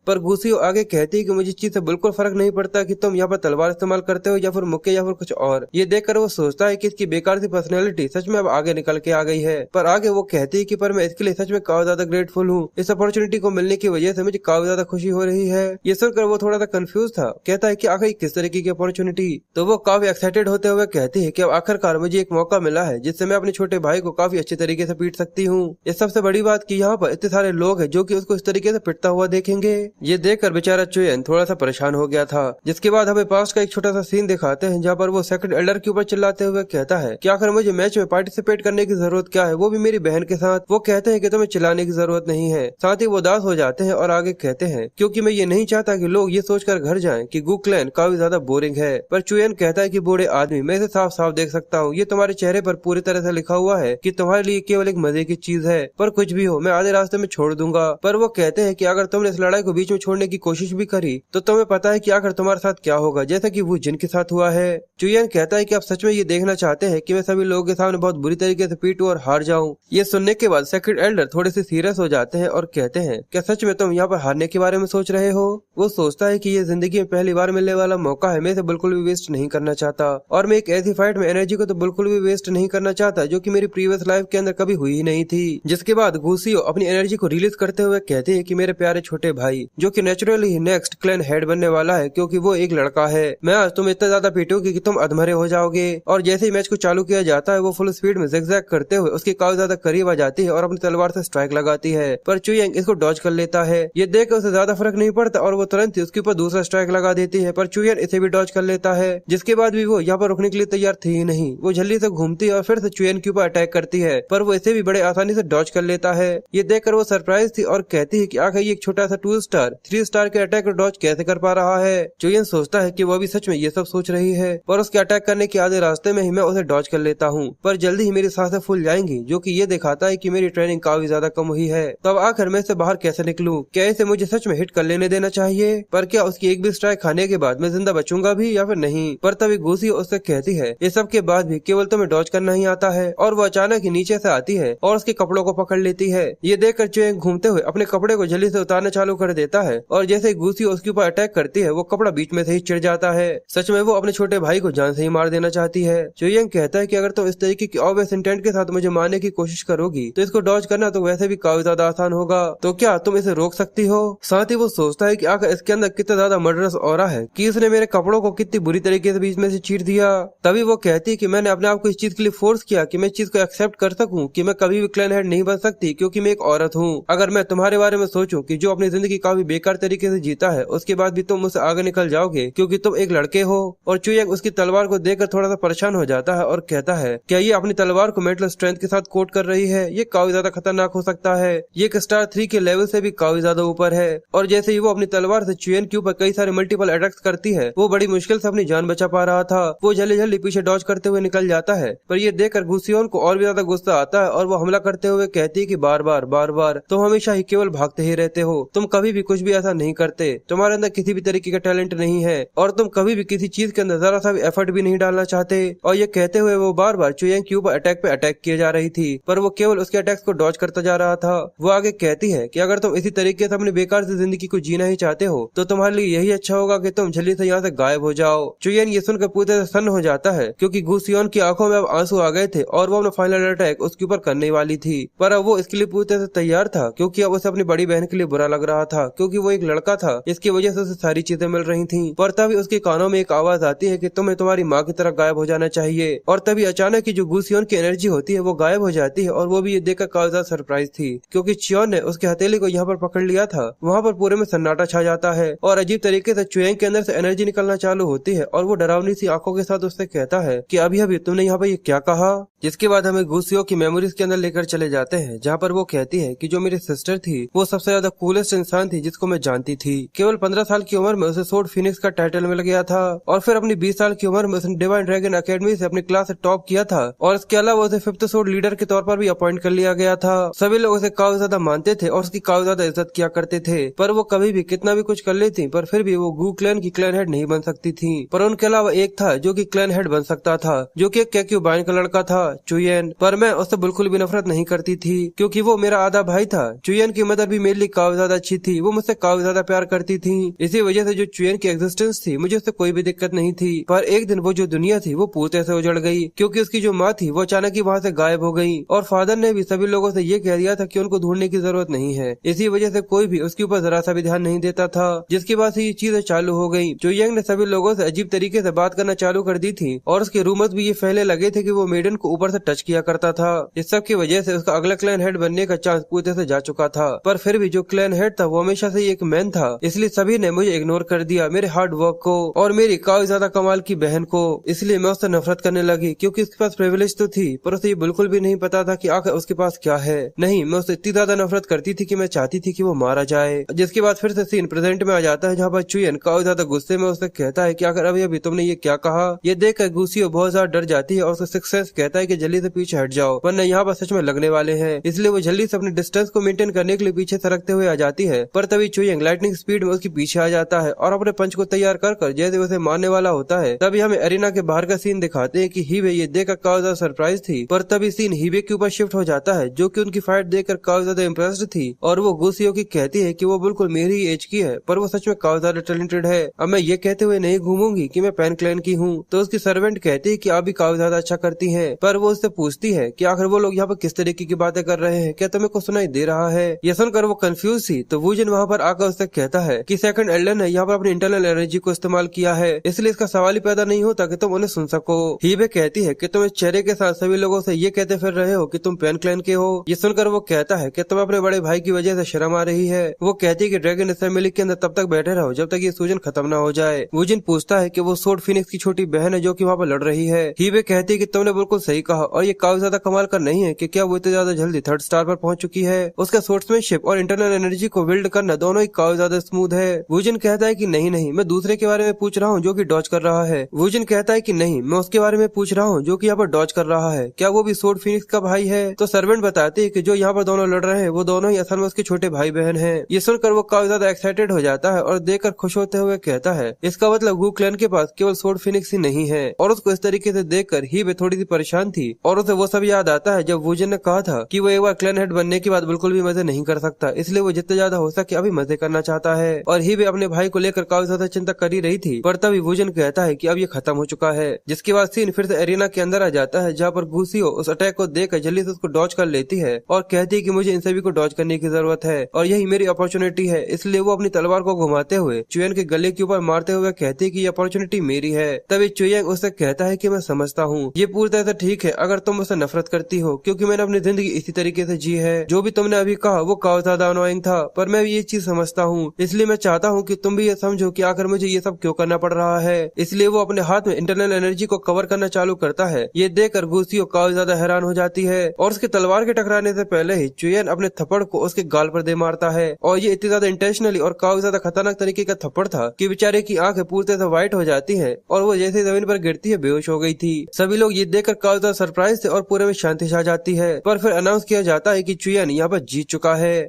पर गुसियो आगे कहती है कि मुझे इस चीज से बिल्कुल फर्क नहीं पड़ता कि तुम यहाँ पर तलवार इस्तेमाल करते हो या फिर मुक्के या फिर कुछ और। ये देखकर वो सोचता है कि इसकी बेकार सी पर्सनैलिटी सच में अब आगे निकल के आ गई है। पर आगे वो कहती है कि पर मैं इसके लिए सच में काफी ज्यादा ग्रेटफुल हूँ। इस अपॉर्चुनिटी को मिलने की वजह से मुझे काफी ज्यादा खुशी हो रही है। ये सुनकर वो थोड़ा सा कंफ्यूज था। कहता है कि आखिर किस तरीके की अपॉर्चुनिटी? तो वो काफी एक्साइटेड होते हुए कहती है कि अब आखिरकार मुझे एक मौका मिला है जिससे मैं अपने छोटे भाई को काफी अच्छे तरीके से पीट सकती हूँ। इस सबसे बड़ी बात की यहाँ पर इतने सारे लोग हैं जो कि उसको इस तरीके से पिटता हुआ देखेंगे। ये देखकर बेचारा चुयन थोड़ा सा परेशान हो गया था। जिसके बाद हमें पास्ट का एक छोटा सा सीन दिखाते हैं जहाँ पर वो सेकंड एल्डर के ऊपर चिल्लाते हुए कहता है कि आखिर मुझे मैच में पार्टिसिपेट करने की जरूरत क्या है, वो भी मेरी बहन के साथ। वो कहते हैं कि तुम्हें चिल्लाने की जरूरत नहीं है। साथ ही वो उदास हो जाते हैं और आगे कहते हैं क्योंकि मैं ये नहीं चाहता कि लोग ये सोचकर घर जाएं कि गू क्लैन काफी ज्यादा बोरिंग है। पर चुयन कहता है कि बूढ़े आदमी, मैं इसे साफ साफ देख सकता हूँ, ये तुम्हारे चेहरे पर पूरी तरह से लिखा हुआ है कि तुम्हारे लिए केवल एक मजे की चीज है। पर कुछ भी हो, मैं आधे रास्ते में छोड़ दूंगा। पर वो कहते हैं कि अगर तुमने इस लड़ाई को बीच में छोड़ने की कोशिश भी करी तो तुम्हें पता है कि आखिर तुम्हारे साथ क्या होगा, जैसा कि वो जिन के साथ हुआ है। चुयन कहता है कि आप सच में ये देखना चाहते हैं कि मैं सभी लोगों के सामने बहुत बुरी तरीके से पीटूं और हार जाऊं। ये सुनने के बाद सेकंड एल्डर थोड़े से सीरियस हो जाते हैं और कहते हैं क्या सच में तुम यहाँ पर हारने के बारे में सोच रहे हो? वो सोचता है कि ये जिंदगी में पहली बार मिलने वाला मौका है, मैं इसे बिल्कुल भी वेस्ट नहीं करना चाहता, और मैं एक ऐसी फाइट में एनर्जी को तो बिल्कुल भी वेस्ट नहीं करना चाहता जो कि मेरी प्रीवियस लाइफ के अंदर कभी हुई ही नहीं थी। जिसके बाद गुसियो अपनी एनर्जी को रिलीज करते हुए कहते हैं कि मेरे प्यारे छोटे भाई, जो कि नेचुरली नेक्स्ट क्लैन हेड बनने वाला है क्योंकि वो एक लड़का है, मैं आज तुम इतना ज्यादा पीटूंगी कि तुम अधमरे हो जाओगे। और जैसे ही मैच को चालू किया जाता है वो फुल स्पीड में ज़िगज़ैग करते हुए उसके काफी ज्यादा करीब आ जाती है और अपनी तलवार से स्ट्राइक लगाती है। पर चुयंग इसको डॉज कर लेता है। ये देख उसे ज्यादा फर्क नहीं पड़ता और वो तुरंत ही उसके ऊपर दूसरा स्ट्राइक लगा देती है। पर चुयन इसे भी डॉज कर लेता है। जिसके बाद भी वो यहाँ पर रुकने के लिए तैयार थी ही नहीं। वो जल्दी से घूमती है और फिर से चुयन के ऊपर अटैक करती है, पर वो इसे भी बड़े आसानी से डॉज कर लेता है। ये देखकर वो सरप्राइज थी और कहती है कि आखिर ये एक छोटा सा 2 स्टार 3 स्टार के अटैक को डॉज कैसे कर पा रहा है। चुयन सोचता है कि वो भी सच में ये सब सोच रही है, पर उसके अटैक करने के आधे रास्ते में ही मैं उसे डॉज कर लेता हूँ। पर जल्दी ही मेरी सांसें फूल जाएंगी, जो कि ये दिखाता है कि मेरी ट्रेनिंग काफी ज्यादा कम हुई है। तब आखिर मैं इसे बाहर कैसे निकलूं? क्या इसे मुझे सच में हिट कर लेने देना चाहिए? पर क्या उसकी एक भी स्ट्राइक खाने के बाद मैं जिंदा बचूंगा भी या फिर नहीं? पर तभी गुसियो उससे कहती है ये सब के बाद भी केवल तुम्हें डॉज करना ही आता है, और वो अचानक ही नीचे से आती है और उसके कपड़ों को पकड़ लेती है। ये देखकर चुयंग घूमते हुए अपने कपड़े को जल्दी से उतारना चालू कर देता है, और जैसे ही गुसियो उसके ऊपर अटैक करती है वो कपड़ा बीच में से ही चिढ़ जाता है। सच में वो अपने छोटे भाई को जान से ही मार देना चाहती है। चुयंग कहता है कि अगर तुम इस तरीके की ऑब्वियस इंटेंट के साथ मुझे मारने की कोशिश करोगी तो इसको डॉज करना तो वैसे भी काफी ज्यादा आसान होगा, तो क्या तुम इसे रोक सकती हो? साथ ही वो सोचता है कि आखिर इसके अंदर कितना ज्यादा मर्डरस ऑरा है कि इसने मेरे कपड़ों को कितनी बुरी तरीके से बीच में से चीर दिया। तभी वो कहती है कि मैंने अपने आप को इस चीज के लिए फोर्स किया कि मैं इस चीज को एक्सेप्ट कर सकूं कि मैं कभी भी क्लैन हेड नहीं बन सकती क्योंकि मैं एक औरत हूँ। अगर मैं तुम्हारे बारे में सोचूं कि जो अपनी जिंदगी काफी बेकार तरीके से जीता है उसके बाद भी तुम मुझसे आगे निकल जाओगे क्योंकि तुम एक लड़के हो। और चुयंग उसकी तलवार को देखकर थोड़ा सा परेशान हो जाता है और कहता है क्या ये अपनी तलवार को मेंटल स्ट्रेंथ के साथ कोट कर रही है? ये काफी ज्यादा खतरनाक हो सकता है, ये एक स्टार 3 के लेवल से भी काफी ज्यादा ऊपर है। और जैसे ही वो अपनी तलवार से चुयन के ऊपर कई सारे मल्टीपल अटैक्स करती है, वो बड़ी मुश्किल से अपनी जान बचा पा रहा था। वो जल्दी जल्दी पीछे डॉज करते हुए निकल जाता है, पर ये देखकर गुसियोन को और भी ज्यादा गुस्सा आता है और वो हमला करते हुए कहती है कि बार बार तुम हमेशा ही केवल भागते ही रहते हो, तुम कभी भी कुछ भी ऐसा नहीं करते, तुम्हारे अंदर किसी भी तरीके का टैलेंट नहीं है और तुम कभी भी किसी चीज के अंदर जरा सा भी एफर्ट भी नहीं डालना चाहते। और ये कहते हुए वो बार बार चुयांग के ऊपर अटैक पे अटैक किए जा रही थी, पर वो केवल उसके अटैक्स को डॉज करता जा रहा था। वो आगे कहती है कि अगर तुम इसी तरीके से अपनी बेकार सी जिंदगी को जीना ही चाहते हो तो तुम्हारे लिए यही अच्छा होगा कि तुम जल्दी से यहाँ से गायब हो जाओ। चुयांग ये सुनकर पूरी तरह सन्न हो जाता है क्योंकि गु सियोन की आंखों में अब आंसू आ गए थे और वो अपना फाइनल अटैक उसके ऊपर करने वाली थी, पर अब वो इसके लिए पूरी तरह से तैयार था क्योंकि अब उसे अपनी बड़ी बहन के लिए बुरा लग रहा था क्योंकि वो एक लड़का था, इसकी वजह से उसे सारी चीजें मिल रही थी। पर तभी उसके कानों में एक आवाज आती है कि तुम्हें तुम्हारी माँ की तरह गायब हो जाना चाहिए। और तभी अचानक की जो गु सियोन की एनर्जी होती है वो गायब हो जाती है और वो भी ये देखकर काफी ज्यादा सरप्राइज थी क्योंकि चियोन ने उसके हथेली को यहाँ पर पकड़ लिया था। वहाँ पर पूरे में सन्नाटा छा जाता है और अजीब तरीके से चुयांग के अंदर से एनर्जी निकलना चालू होती है और वो डरावनी सी आंखों के साथ उससे कहता है कि अभी अभी तुमने यहाँ पर ये क्या कहा। जिसके बाद हमें गु सियों की मेमोरीज के अंदर लेकर चले जाते हैं जहाँ पर वो कहती है कि जो मेरी सिस्टर थी वो सबसे ज्यादा कूलेस्ट इंसान थी जिसको मैं जानती थी। केवल 15 साल की उम्र में उसे सोर्ड फिनिक्स का टाइटल मिल गया था और फिर अपनी 20 साल की उम्र में उसने डिवाइन ड्रैगन अकेडमी से अपनी क्लास से टॉप किया था और इसके अलावा उसे 5th सोर्ड लीडर के तौर पर भी अपॉइंट कर लिया गया था। सभी लोग उसे काफी ज्यादा मानते थे और उसकी काफी ज्यादा इज्जत किया करते थे, पर वो कभी भी कितना भी कुछ कर लेती पर फिर भी वो गु क्लैन की क्लैन हेड नहीं बन सकती थी। पर उनके अलावा एक था जो कि क्लैन हेड बन सकता था, जो कि एक कैक्यूबाइन का लड़का था, चुयेन। पर मैं उससे बिल्कुल भी नफरत नहीं करती थी क्योंकि वो मेरा आधा भाई था। चुयेन की मदर भी मेरे लिए काफी ज्यादा अच्छी थी, वो मुझसे काफी ज्यादा प्यार करती थी। इसी वजह से जो चुयेन की एग्जिस्टेंस थी मुझे उससे कोई भी दिक्कत नहीं थी। पर एक दिन वो जो दुनिया थी वो पूरी तरह से उजड़ गई क्योंकि उसकी जो माँ थी वो अचानक ही वहाँ से गायब हो गई और फादर ने भी सभी लोगों से ये कह दिया था कि उनको ढूंढने की जरूरत नहीं है। इसी वजह से कोई भी उसके ऊपर जरा सा भी ध्यान नहीं देता था, जिसकी वजह से ये चीजें चालू हो गई। चुयांग ने सभी लोगों से अजीब तरीके से बात करना चालू कर दी थी और उसके रूमर्स भी ये फैले लगे थे कि वो मेडन को ऊपर से टच किया करता था। इस सब की वजह से उसका अगला क्लैन हेड बनने का चांस पूरी तरह से जा चुका था। पर फिर भी जो क्लैन हेड था वो हमेशा से एक मैन था, इसलिए सभी ने मुझे इग्नोर कर दिया, मेरे हार्ड वर्क को और मेरी काफी ज्यादा कमाल की बहन को। इसलिए मैं उससे नफरत करने लगी क्योंकि उसके पास प्रिविलेज तो थी पर उसे ये बिल्कुल भी नहीं पता था कि आखिर उसके पास क्या है। नहीं, मैं उससे इतनी ज्यादा नफरत करती थी कि मैं चाहती थी कि वो मारा जाए। जिसके बाद फिर से सीन प्रेजेंट में आ जाता है जहाँ पर चुयन काफी ज्यादा गुस्से में उससे कहता है कि आखिर अभी अभी तुमने ये क्या कहा। ये देख कर गुस्सियो बहुत ज्यादा डर जाती है और उसका सिक्स सेंस कहता है कि जल्दी से पीछे हट जाओ वरना यहाँ पर सच में लगने वाले हैं। इसलिए वो जल्दी से अपने डिस्टेंस को मेंटेन करने के लिए पीछे सरकते हुए आ जाती है, पर तभी चुयंग लाइटनिंग स्पीड में उसके पीछे आ जाता है और अपने पंच को तैयार कर जैसे उसे मारने वाला होता है। तभी हमें एरिना के बाहर का सीन दिखाते हैं कि हीबे ये देखकर काफी ज्यादा सरप्राइज थी, पर तभी सीन हीबे के ऊपर शिफ्ट हो जाता है जो कि उनकी फाइट देखकर काफी ज्यादा इम्प्रेस्ड थी और वो गुसियो की कहती है कि वो बिल्कुल मेरी ही एज की है पर वो सच में काफी ज्यादा टैलेंटेड है। अब मैं ये कहते हुए नहीं घूमूंगी कि मैं पैन क्लैन की हूँ। तो उसकी सर्वेंट कहती है कि आप भी काफी ज्यादा अच्छा करती है, पर वो उससे पूछती है कि आखिर वो लोग यहाँ पर किस तरीके की बातें कर रहे हैं, क्या तुम्हें कुछ सुनाई दे रहा है। ये सुनकर वो कंफ्यूज थी तो वूजन वहाँ पर आकर उससे कहता है कि सेकंड एल्डर ने यहाँ पर अपनी इंटरनल एनर्जी को इस्तेमाल किया है, इसलिए इसका सवाल ही पैदा नहीं होता कि तुम उन्हें सुन सको। हीबे कहती है कि तुम इस चेहरे के साथ सभी लोगों से ये कहते फिर रहे हो कि तुम पैन क्लैन के हो। ये सुनकर वो कहता है कि तुम्हें अपने बड़े भाई की वजह से शर्म आ रही है। वो कहती है कि ड्रैगन असेंबली के अंदर तब तक बैठे रहो जब तक ये सूजन खत्म न हो जाए। वूजन पूछता है कि वो सोर्ड फिनिक्स की छोटी बहन है जो कि वहाँ पर लड़ रही है। हीबे कहती है कि तुमने बिल्कुल सही कहा और ये काफी ज्यादा कमाल का नहीं है कि क्या वो इतने ज्यादा जल्दी 3rd स्टार पर पहुंच चुकी है। उसका सोर्ड्समैनशिप और इंटरनल एनर्जी को बिल्ड करना दोनों ही काफी ज्यादा स्मूथ है। वूजन कहता है कि नहीं नहीं, मैं दूसरे के बारे में पूछ रहा हूँ जो कि डॉज कर रहा है। वूजन कहता है कि नहीं, मैं उसके बारे में पूछ रहा हूँ जो कि यहाँ पर डॉज कर रहा है, क्या वो भी सोर्ड फिनिक्स का भाई है। तो सर्वेंट बताते हैं कि जो यहाँ पर दोनों लड़ रहे हैं वो दोनों ही असल में उसके छोटे भाई बहन है। ये सुनकर वो काफी ज्यादा एक्साइटेड हो जाता है और देखकर खुश होते हुए कहता है इसका मतलब गु क्लैन के पास केवल सोर्ड फिनिक्स ही नहीं है। और उसको इस तरीके से देखकर हीबे थोड़ी सी परेशान थी और उसे वो सब याद आता है जब वूजन ने कहा था कि वो एक बार क्लैन हेड बनने के बाद बिल्कुल भी मजे नहीं कर सकता, इसलिए वो जितना ज्यादा हो सके अभी मजे करना चाहता है। और हीबे अपने भाई को लेकर काफी ज्यादा चिंता कर ही रही थी, पर तभी वूजन कहता है कि अब ये खत्म हो चुका है। जिसके बाद सीन फिर से एरिना के अंदर आ जाता है जहाँ पर गुसियो उस अटैक को देखकर जल्दी से उसको डॉज कर लेती है और कहती है कि मुझे इन सभी को डॉज करने की जरूरत है और यही मेरी अपॉर्चुनिटी है। इसलिए वो अपनी तलवार को घुमाते हुए चुयन के गले के ऊपर मारते हुए कहती है कि ये अपॉर्चुनिटी मेरी है। तभी चुयंग उससे कहता है कि मैं समझता हूँ ये पूरी तरह से ठीक है अगर तुम मुझसे नफरत करती हो, क्योंकि मैंने अपनी जिंदगी इसी तरीके से जी है। जो भी तुमने अभी कहा वो काफी ज्यादा अनोइंग था, पर मैं भी ये चीज समझता हूँ, इसलिए मैं चाहता हूँ कि तुम भी ये समझो कि आखिर मुझे ये सब क्यों करना पड़ रहा है। इसलिए वो अपने हाथ में इंटरनल एनर्जी को कवर करना चालू करता है। ये देखकर गुसियो काफी ज्यादा हैरान हो जाती है और उसके तलवार के टकराने से पहले ही चुयन अपने थप्पड़ को उसके गाल पर दे मारता है और ये इतनी ज्यादा इंटेंशनली और काफी ज्यादा खतरनाक तरीके का थप्पड़ था कि बेचारे की आंखें पूरी तरह से व्हाइट हो जाती है और वो जैसे जमीन पर गिरती है बेहोश हो गई थी। सभी लोग ये देखकर काफी ज्यादा सरप्राइज थे और पूरे में शांति छा जाती है, पर फिर अनाउंस किया जाता है कि चुयन यहाँ पर जीत चुका है।